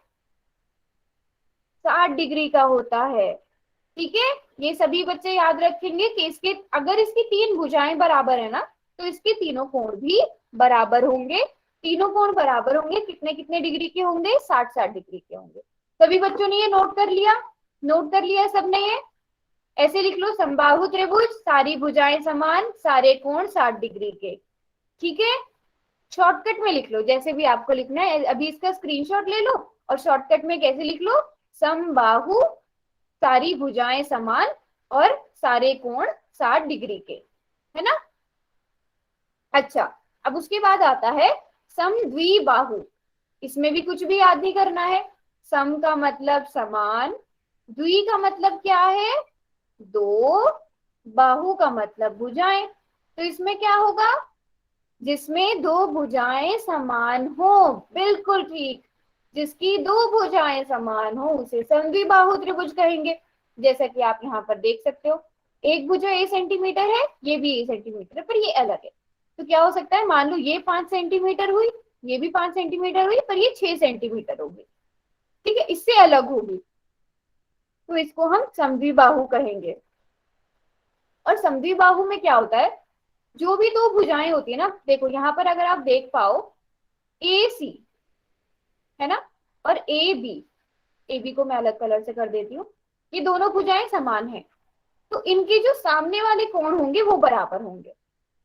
60 डिग्री का होता है। ठीक है, ये सभी बच्चे याद रखेंगे कि इसके, अगर इसकी तीन भुजाएं बराबर है ना, तो इसके तीनों कोण भी बराबर होंगे। तीनों कोण बराबर होंगे, कितने कितने डिग्री के होंगे? 60-60 डिग्री के होंगे। सभी बच्चों ने ये नोट कर लिया? नोट कर लिया सबने? ये ऐसे लिख लो, समबाहु त्रिभुज, सारी भुजाएं समान, सारे कोण 60 डिग्री के। ठीक है, शॉर्टकट में लिख लो, जैसे भी आपको लिखना है। अभी इसका स्क्रीनशॉट ले लो और शॉर्टकट में कैसे लिख लो? समबाहु, सारी भुजाएं समान और सारे कोण 60 डिग्री के, है ना? अच्छा, अब उसके बाद आता है समद्विबाहु। इसमें भी कुछ भी याद नहीं करना है। सम का मतलब समान, द्वि का मतलब क्या है? दो, बाहु का मतलब भुजाएं। तो इसमें क्या होगा? जिसमें दो भुजाएं समान हो। बिल्कुल ठीक, जिसकी दो भुजाएं समान हो उसे समद्विबाहु त्रिभुज कहेंगे। जैसा कि आप यहाँ पर देख सकते हो, एक भुजा a सेंटीमीटर है, ये भी a सेंटीमीटर है, पर ये अलग है। तो क्या हो सकता है? मान लो ये 5 सेंटीमीटर हुई, ये भी 5 सेंटीमीटर हुई, पर ये 6 सेंटीमीटर होगी। ठीक है, इससे अलग होगी, तो इसको हम समद्विबाहु कहेंगे। और समद्विबाहु में क्या होता है? जो भी दो भुजाएं होती है ना, देखो यहाँ पर अगर आप देख पाओ, ए सी है ना, और ए बी को मैं अलग कलर से कर देती हूँ, ये दोनों भुजाएं समान है, तो इनके जो सामने वाले कोण होंगे वो बराबर होंगे।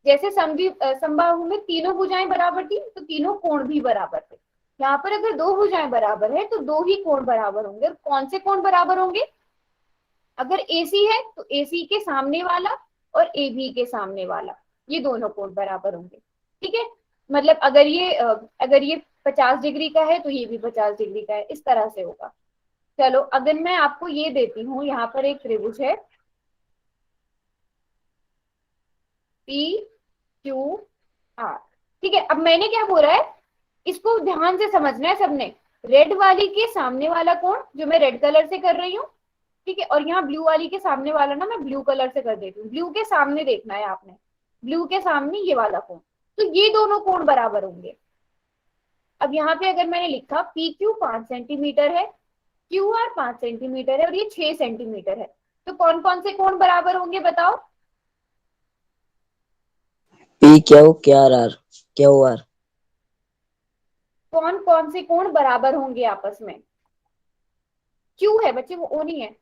जैसे समबाहु में तीनों भुजाएं बराबर थी, तो तीनों कोण भी बराबर थे। यहाँ पर अगर दो भुजाएं बराबर है तो दो ही कोण बराबर होंगे। और कौन से कोण बराबर होंगे? अगर AC है तो AC के सामने वाला और AB के सामने वाला, ये दोनों कोण बराबर होंगे। ठीक है, मतलब अगर ये 50 डिग्री का है तो ये भी 50 डिग्री का है, इस तरह से होगा। चलो अगर मैं आपको ये देती हूँ, यहाँ पर एक त्रिभुज है PQR। ठीक है, अब मैंने क्या बोला है, इसको ध्यान से समझना है सबने। रेड वाली के सामने वाला कोण जो मैं रेड कलर से कर रही हूँ, ठीक है, और यहाँ ब्लू वाली के सामने वाला ना मैं ब्लू कलर से कर देती हूँ। ब्लू के सामने देखना है आपने, ब्लू के सामने ये वाला कोण, तो ये दोनों कोण बराबर होंगे। अब यहाँ पे अगर मैंने लिखा PQ 5 सेंटीमीटर है, QR 5 सेंटीमीटर है और ये 6 सेंटीमीटर है, तो कौन कौन से कोण बराबर होंगे बताओ? PQR कौन कौन से कोण बराबर होंगे आपस में? Q है बच्चे, वो O नहीं है।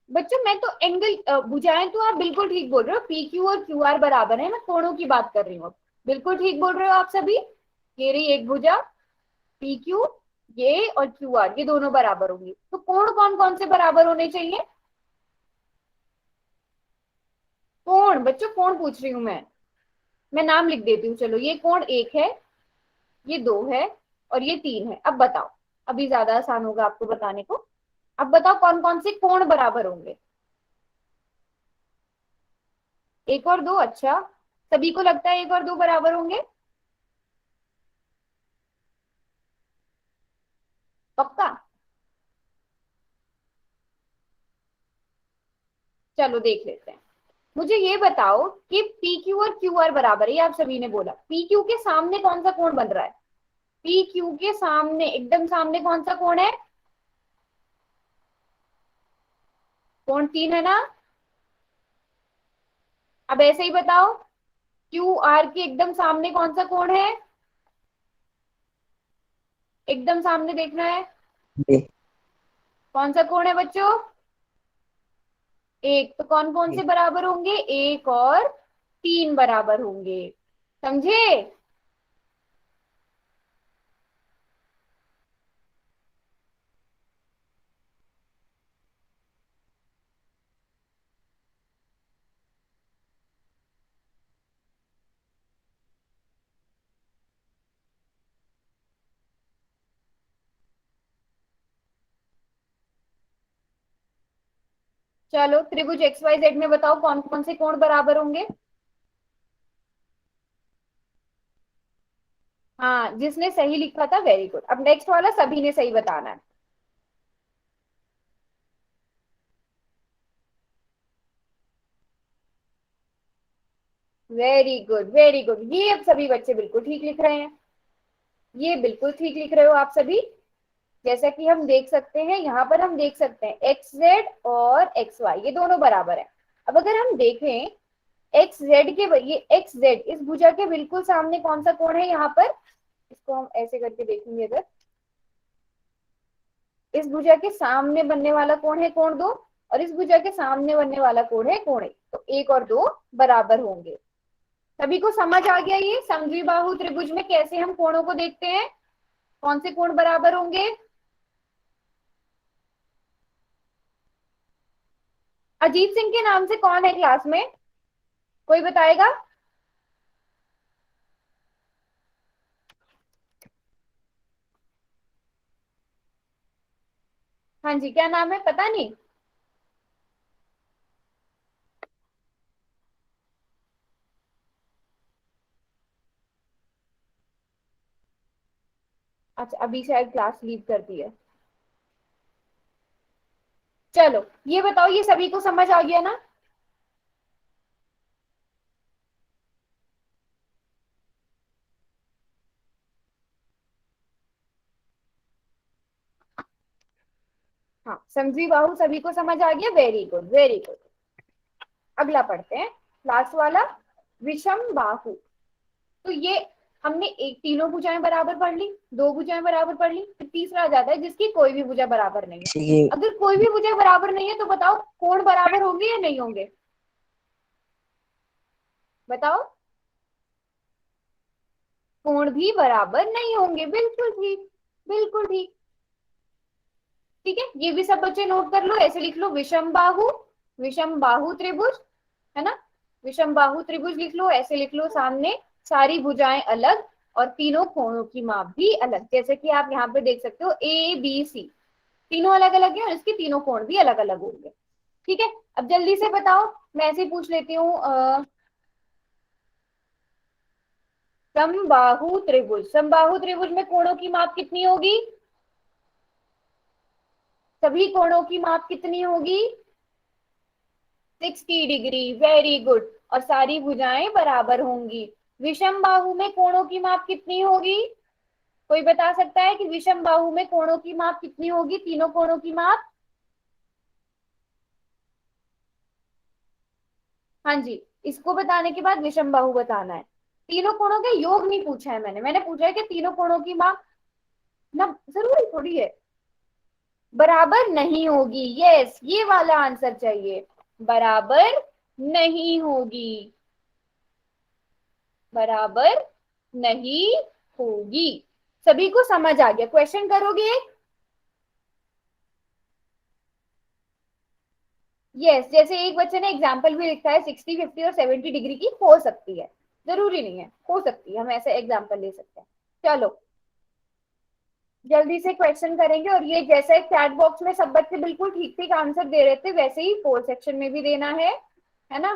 बच्चों मैं तो एंगल भुजाएं तो आप बिल्कुल ठीक बोल रहे हो, PQ और QR बराबर है, मैं कोणों की बात कर रही हूँ। बिल्कुल ठीक बोल रहे हो आप सभी। ये रही एक भुजा PQ, ये और QR, ये दोनों बराबर होंगी। तो कोण कौन कौन से बराबर होने चाहिए? कोण बच्चों, कोण पूछ रही हूँ मैं नाम लिख देती हूँ। चलो ये कोण 1 है, ये 2 है और ये 3 है। अब बताओ, अभी ज्यादा आसान होगा आपको बताने को। अब बताओ कौन कौन से कोण बराबर होंगे? 1 और 2, अच्छा सभी को लगता है 1 और 2 बराबर होंगे? पक्का? चलो देख लेते हैं। मुझे ये बताओ कि PQ और QR बराबर है, ये आप सभी ने बोला। PQ के सामने कौन सा कोण बन रहा है? PQ के सामने, एकदम सामने कौन सा कोण है? कोण 3 है ना? अब ऐसे ही बताओ, QR के एकदम सामने कौन सा कोण है? एकदम सामने देखना है, कौन सा कोण है बच्चों? 1। तो कौन कौन से बराबर होंगे? 1 और 3 बराबर होंगे। समझे? चलो त्रिभुज XYZ में बताओ कौन कौन से कोण बराबर होंगे? हाँ, जिसने सही लिखा था वेरी गुड। अब नेक्स्ट वाला सभी ने सही बताना है। वेरी गुड वेरी गुड, ये अब सभी बच्चे बिल्कुल ठीक लिख रहे हैं। ये बिल्कुल ठीक लिख रहे हो आप सभी। जैसा कि हम देख सकते हैं, यहाँ पर हम देख सकते हैं XZ और XY ये दोनों बराबर है। अब अगर हम देखें XZ के, ये XZ इस भुजा के बिल्कुल सामने कौन सा कोण है? यहाँ पर इसको हम ऐसे करके देखेंगे, अगर इस भुजा के सामने बनने वाला कोण है कोण 2 और इस भुजा के सामने बनने वाला कोण है कोण 1, तो 1 और 2 बराबर होंगे। सभी को समझ आ गया ये समद्विबाहु त्रिभुज में कैसे हम कोणों को देखते हैं, कौन से कोण बराबर होंगे? अजीत सिंह के नाम से कौन है क्लास में? कोई बताएगा? हाँ जी, क्या नाम है? पता नहीं। अच्छा, अभी शायद क्लास लीव कर दी है। चलो ये बताओ, ये सभी को समझ आ गया ना? हाँ, समद्विबाहु सभी को समझ आ गया, वेरी गुड वेरी गुड। अगला पढ़ते हैं लास्ट वाला, विषम बाहु। तो ये हमने एक तीनों भुजाएं बराबर पढ़ ली, दो भुजाएं बराबर पढ़ ली, फिर तीसरा आ जाता है जिसकी कोई भी भुजा बराबर नहीं है। किसी की अगर कोई भी भुजा बराबर नहीं है तो बताओ कोण बराबर होंगे या नहीं होंगे? बताओ। कोण भी बराबर नहीं होंगे। बिल्कुल ठीक, बिल्कुल ठीक। ठीक है, ये भी सब बच्चे नोट कर लो, ऐसे लिख लो विषम बाहु त्रिभुज, है ना। विषम बाहु त्रिभुज लिख लो, ऐसे लिख लो सामने सारी भुजाएं अलग और तीनों कोणों की माप भी अलग। जैसे कि आप यहाँ पे देख सकते हो ए बी सी तीनों अलग अलग है और इसके तीनों कोण भी अलग अलग होंगे। ठीक है, अब जल्दी से बताओ, मैं ऐसे ही पूछ लेती हूँ। समबाहु त्रिभुज में कोणों की माप कितनी होगी? सभी कोणों की माप कितनी होगी? 60 डिग्री। Very good. और सारी भुजाएं बराबर होंगी। विषम बाहु में कोणों की माप कितनी होगी? कोई बता सकता है कि विषम बाहु में कोणों की माप कितनी होगी? तीनों कोणों की माप। हाँ जी, इसको बताने के बाद विषम बाहु बताना है। तीनों कोणों का योग नहीं पूछा है मैंने पूछा है कि तीनों कोणों की माप ना जरूरी थोड़ी है बराबर नहीं होगी। यस, ये वाला आंसर चाहिए। बराबर नहीं होगी, बराबर नहीं होगी। सभी को समझ आ गया? क्वेश्चन करोगे? यस, जैसे एक बच्चे ने एग्जाम्पल भी लिखा है 60, 50 और 70 डिग्री की हो सकती है, जरूरी नहीं है, हो सकती है, हम ऐसे एग्जाम्पल ले सकते हैं। चलो जल्दी से क्वेश्चन करेंगे। और ये जैसे चैट बॉक्स में सब बच्चे बिल्कुल ठीक ठीक आंसर दे रहे थे वैसे ही पोल सेक्शन में भी देना है ना।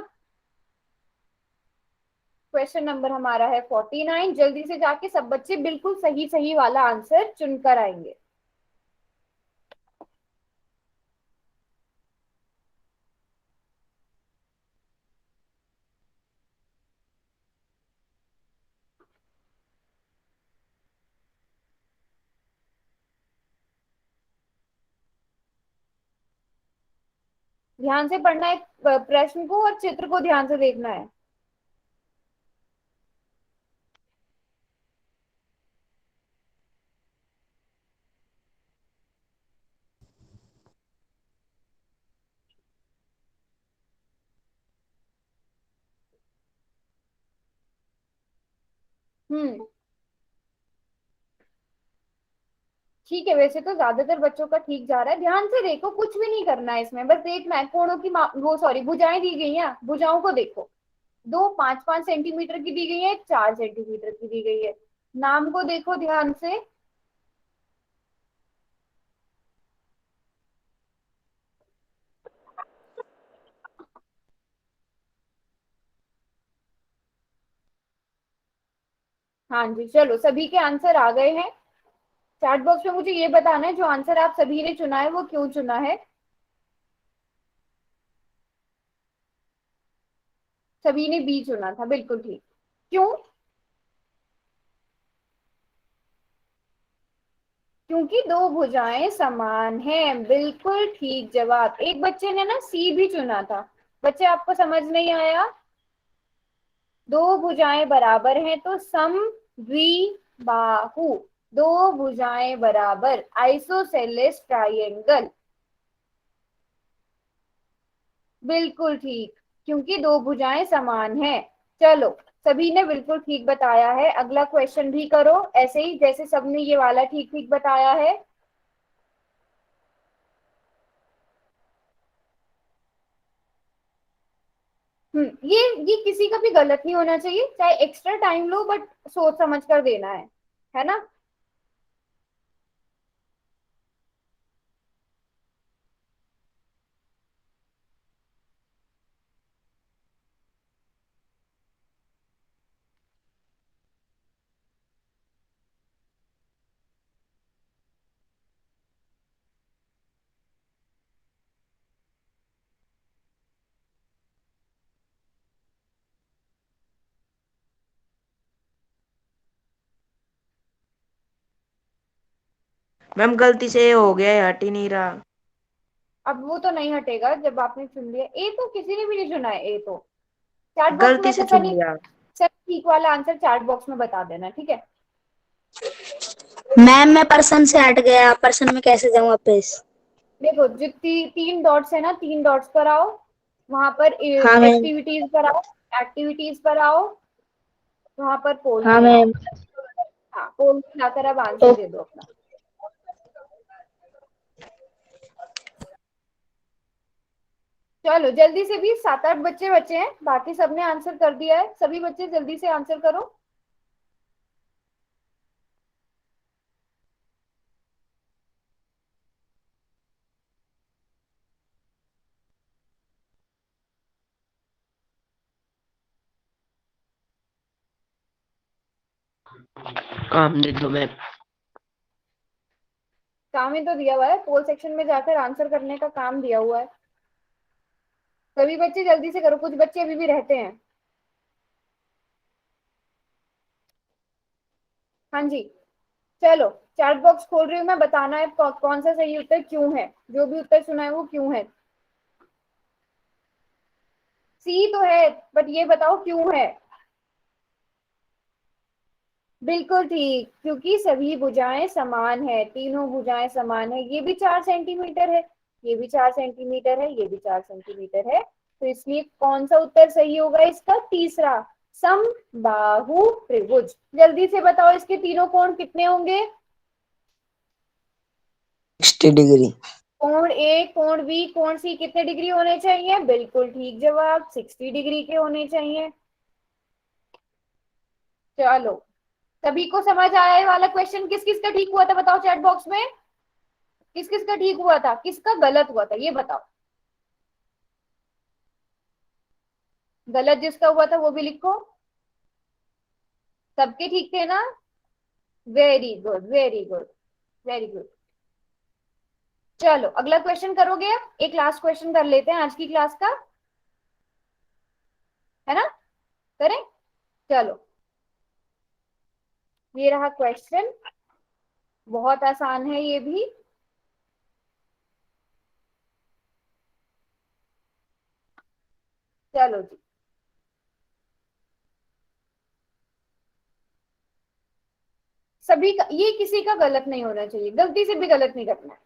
क्वेश्चन नंबर हमारा है 49। जल्दी से जाके सब बच्चे बिल्कुल सही सही वाला आंसर चुनकर आएंगे। ध्यान से पढ़ना है प्रश्न को और चित्र को ध्यान से देखना है। हम्म, ठीक है, वैसे तो ज्यादातर बच्चों का ठीक जा रहा है। ध्यान से देखो, कुछ भी नहीं करना है इसमें, बस देखना है कोणों की वो सॉरी भुजाएं दी गई हैं, भुजाओं को देखो। दो 5-5 सेंटीमीटर की दी गई है, 4 सेंटीमीटर की दी गई है। नाम को देखो ध्यान से। हाँ जी, चलो सभी के आंसर आ गए हैं। चैट बॉक्स में मुझे ये बताना है जो आंसर आप सभी ने चुना है वो क्यों चुना है। सभी ने बी चुना था, बिल्कुल ठीक। क्यों? क्योंकि दो भुजाएं समान हैं। बिल्कुल ठीक जवाब। एक बच्चे ने ना सी भी चुना था। बच्चे आपको समझ नहीं आया? दो भुजाएं बराबर हैं तो सम द्विबाहु। दो भुजाएं बराबर, आइसोसेलेस ट्राइंगल। बिल्कुल ठीक, क्योंकि दो भुजाएं समान हैं। चलो सभी ने बिल्कुल ठीक बताया है। अगला क्वेश्चन भी करो ऐसे ही जैसे सबने ये वाला ठीक ठीक बताया है। ये किसी का भी गलत नहीं होना चाहिए, चाहे एक्स्ट्रा टाइम लो बट सोच समझ कर देना है ना। मैम गलती से ये हो गया है, हट ही नहीं रहा। अब वो तो नहीं हटेगा जब आपने चुन लिया। ए तो किसी ने भी नहीं चुना है, ए तो चैट बॉक्स गलती में से तो चुन सनी लिया। सनी ठीक वाला आंसर चैट बॉक्स में बता देना, ठीक है। मैम मैं पर्सन से हट गया, पर्सन में कैसे जाऊँ वापस? देखो जो तीन डॉट्स है ना, तीन डॉट्स पर आओ, वहां पर हाँ मैम। एक्टिविटीज पर आओ, एक्टिविटीज पर आओ, वहां पर पोल हाँ में आओ। मैम। हाँ, पोल में जाकर अब आंसर दे दो अपना। चलो जल्दी से भी, 7-8 बच्चे बचे हैं, बाकी सबने आंसर कर दिया है। सभी बच्चे जल्दी से आंसर करो। काम दे दो मैम। काम ही तो दिया हुआ है, पोल सेक्शन में जाकर आंसर करने का काम दिया हुआ है। सभी बच्चे जल्दी से करो, कुछ बच्चे अभी भी रहते हैं। हाँ जी, चलो चैट बॉक्स खोल रही हूँ मैं, बताना है कौन सा सही उत्तर क्यों है, जो भी उत्तर सुना है वो क्यों है। सी तो है, बट ये बताओ क्यों है। बिल्कुल ठीक, क्योंकि सभी भुजाएं समान है, तीनों भुजाएं समान है। ये भी 4 सेंटीमीटर है, ये भी 4 सेंटीमीटर है, ये भी 4 सेंटीमीटर है, तो इसलिए कौन सा उत्तर सही होगा इसका? तीसरा, समबाहु त्रिभुज। जल्दी से बताओ इसके तीनों कोण कितने होंगे? 60 डिग्री। कोण ए, कोण बी, कोण सी कितने डिग्री होने चाहिए? बिल्कुल ठीक जवाब, 60 डिग्री के होने चाहिए। चलो, सभी को समझ आया ये वाला क्वेश्चन? किस किस का ठीक हुआ था बताओ चैट बॉक्स में। किस किस का ठीक हुआ था, किसका गलत हुआ था ये बताओ। गलत जिसका हुआ था वो भी लिखो। सबके ठीक थे ना? Very good, very good, very good. चलो अगला क्वेश्चन करोगे? अब एक लास्ट क्वेश्चन कर लेते हैं आज की क्लास का, है ना? करें? चलो, ये रहा क्वेश्चन, बहुत आसान है ये भी। चलो जी, सभी का, ये किसी का गलत नहीं होना चाहिए, गलती से भी गलत नहीं करना है।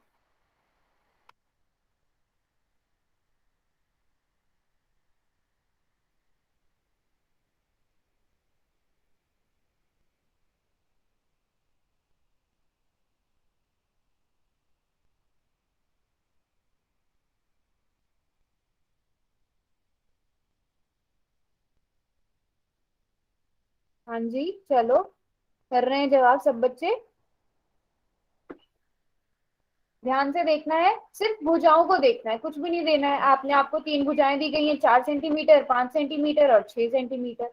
हाँ जी, चलो कर रहे हैं जवाब सब बच्चे। ध्यान से देखना है, सिर्फ भुजाओं को देखना है, कुछ भी नहीं देना है। आपने, आपको तीन भुजाएं दी गई हैं, 4 सेंटीमीटर, 5 सेंटीमीटर और 6 सेंटीमीटर।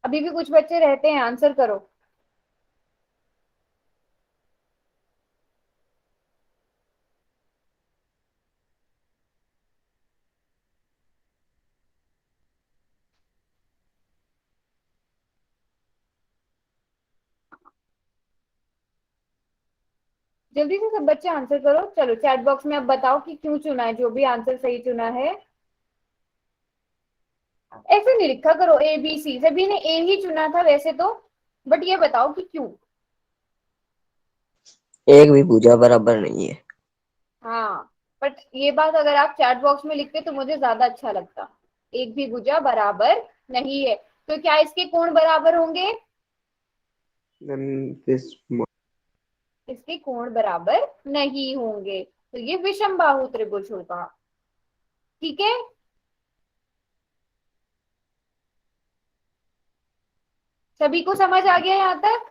अभी भी कुछ बच्चे रहते हैं, आंसर करो। जल्दी से सब बच्चे आंसर करो। चलो चैट बॉक्स में अब बताओ कि क्यों चुना है, जो भी आंसर सही चुना है। ऐसे नहीं लिखा करो ए बी सी, सभी ने ए ही चुना था वैसे तो, बट ये बताओ कि क्यों। एक भी भुजा बराबर नहीं है। हाँ, बट ये बात अगर आप चैट बॉक्स में लिखते तो मुझे ज्यादा अच्छा लगता। एक भी भुजा बराबर नहीं है, तो क्या इसके कोण बराबर होंगे? मैम दिस इसके कोण बराबर नहीं होंगे, तो ये विषमबाहु त्रिभुज होगा। ठीक है, सभी को समझ आ गया यहाँ तक?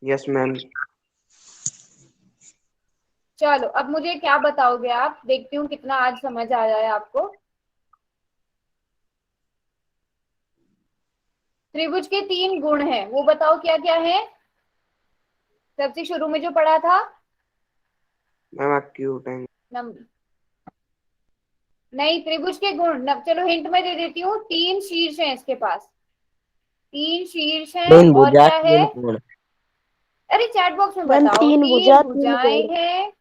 Yes ma'am. चलो अब मुझे क्या बताओगे आप, देखती हूँ कितना आज समझ आया है आपको। त्रिभुज के 3 गुण हैं, वो बताओ क्या क्या है? सबसे शुरू में जो पढ़ा था, मैम एक्यूट एंगल। नंबर नहीं, त्रिभुज के गुण चलो हिंट में दे देती हूँ, 3 शीर्ष हैं इसके पास, 3 शीर्ष हैं, तीन और भुजा क्या है? तीन कोण। अरे चैट बॉक्स में मैम बताओ, तीन 3 भुजा तीन भुजाएं कोण। हैं,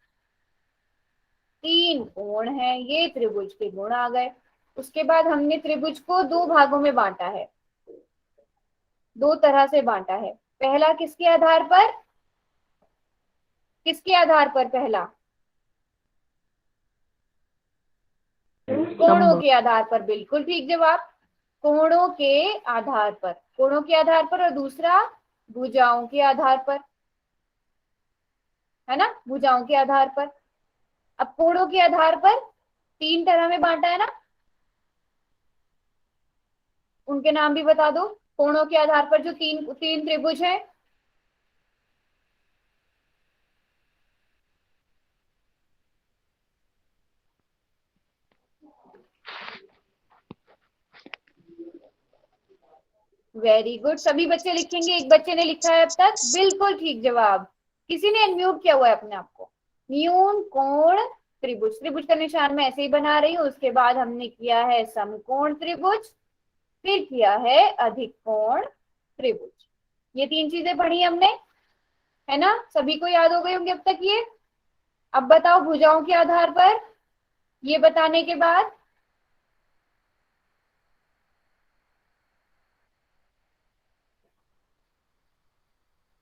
3 कोण हैं, ये त्रिभुज के गुण आ गए। उसके बाद हमने त्रिभुज को 2 भागों में बांटा है, 2 तरह से बांटा है। पहला किसके आधार पर, किसके आधार पर? पहला कोणों समबाहु। के आधार पर, बिल्कुल ठीक जवाब, कोणों के आधार पर, कोणों के आधार पर। और दूसरा भुजाओं के आधार पर, है ना, भुजाओं के आधार पर। अब कोणों के आधार पर 3 तरह में बांटा है ना, उनके नाम भी बता दो। कोणों के आधार पर जो तीन तीन त्रिभुज है, वेरी गुड, सभी बच्चे लिखेंगे, एक बच्चे ने लिखा है अब तक, बिल्कुल ठीक जवाब। किसी ने अनम्यूट किया हुआ है अपने आप को। न्यून कोण त्रिभुज, त्रिभुज का निशान मैं ऐसे ही बना रही हूँ। उसके बाद हमने किया है समकोण त्रिभुज, फिर किया है अधिक कोण त्रिभुज। ये 3 चीजें पढ़ी हमने, है ना, सभी को याद हो गई होंगी अब तक ये। अब बताओ भुजाओं के आधार पर, ये बताने के बाद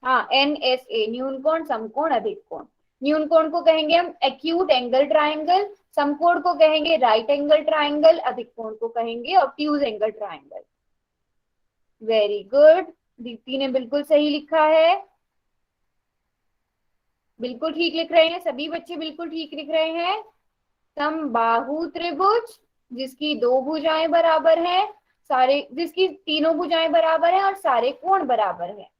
हाँ, NSA, न्यून कोण समकोण अधिक कोण। न्यून कोण को कहेंगे हम एक्यूट एंगल ट्राइंगल, समकोण को कहेंगे राइट एंगल ट्राइंगल, अधिक कोण को कहेंगे obtuse angle triangle. Very good, Deepti ने बिल्कुल सही लिखा है, बिल्कुल ठीक लिख रहे हैं सभी बच्चे, बिल्कुल ठीक लिख रहे हैं। समबाहु त्रिभुज, जिसकी 2 भुजाएं बराबर हैं, सारे जिसकी तीनों भुजाएं बराबर हैं और सारे कोण बराबर हैं।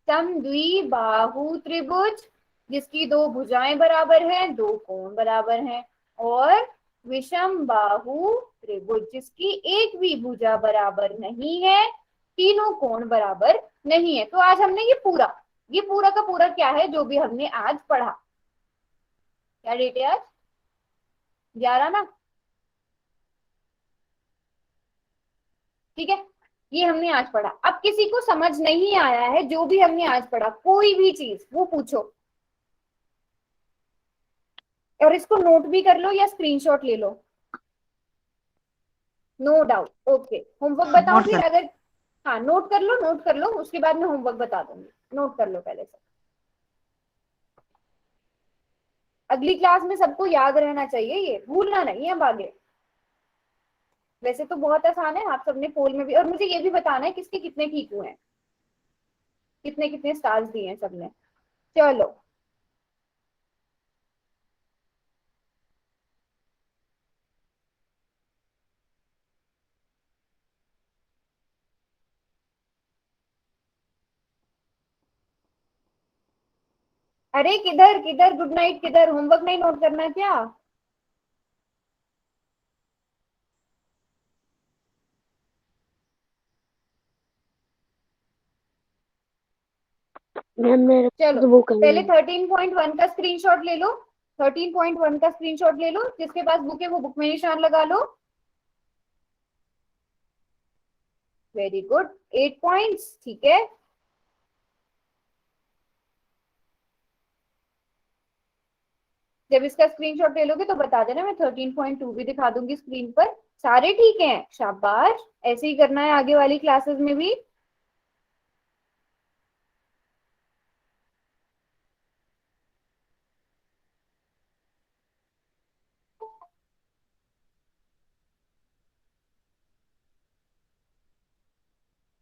समद्विबाहु त्रिभुज, जिसकी 2 भुजाएं बराबर हैं, 2 कोण बराबर हैं। और विषम बाहु त्रिभुज, जिसकी एक भी भुजा बराबर नहीं है, तीनों कोण बराबर नहीं है। तो आज हमने ये पूरा का पूरा क्या है जो भी हमने आज पढ़ा, क्या डेट है आज? 11 ना, ठीक है, ये हमने आज पढ़ा। अब किसी को समझ नहीं आया है जो भी हमने आज पढ़ा, कोई भी चीज वो पूछो, और इसको नोट भी कर लो या स्क्रीनशॉट ले लो, नो डाउट। ओके, होमवर्क बताऊं नोट फिर कर। अगर? हाँ, नोट कर लो, नोट कर लो, उसके बाद मैं होमवर्क बता दूंगी, नोट कर लो पहले से। अगली क्लास में सबको याद रहना चाहिए, ये भूलना नहीं है अब आगे। वैसे तो बहुत आसान है, आप सबने पोल में भी, और मुझे ये भी बताना है किसके कितने ठीक हुए हैं, कितने कितने स्टार्स दिए हैं सबने। चलो, अरे किधर किधर, गुड नाइट किधर, होमवर्क नहीं नोट करना क्या? मैम मेरे चलो, को बुक है पहले मैम। 13.1 का स्क्रीनशॉट ले लो, 13.1 का स्क्रीनशॉट ले लो, जिसके पास बुक है वो बुक में निशान लगा लो। वेरी गुड, 8 पॉइंट्स, ठीक है। जब इसका स्क्रीनशॉट ले लोगे तो बता देना, मैं 13.2 भी दिखा दूंगी स्क्रीन पर। सारे ठीक हैं, शाबाश, ऐसे ही करना है आगे वाली क्लासेस में भी।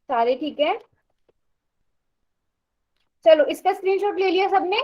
सारे ठीक है, चलो इसका स्क्रीनशॉट ले लिया सबने।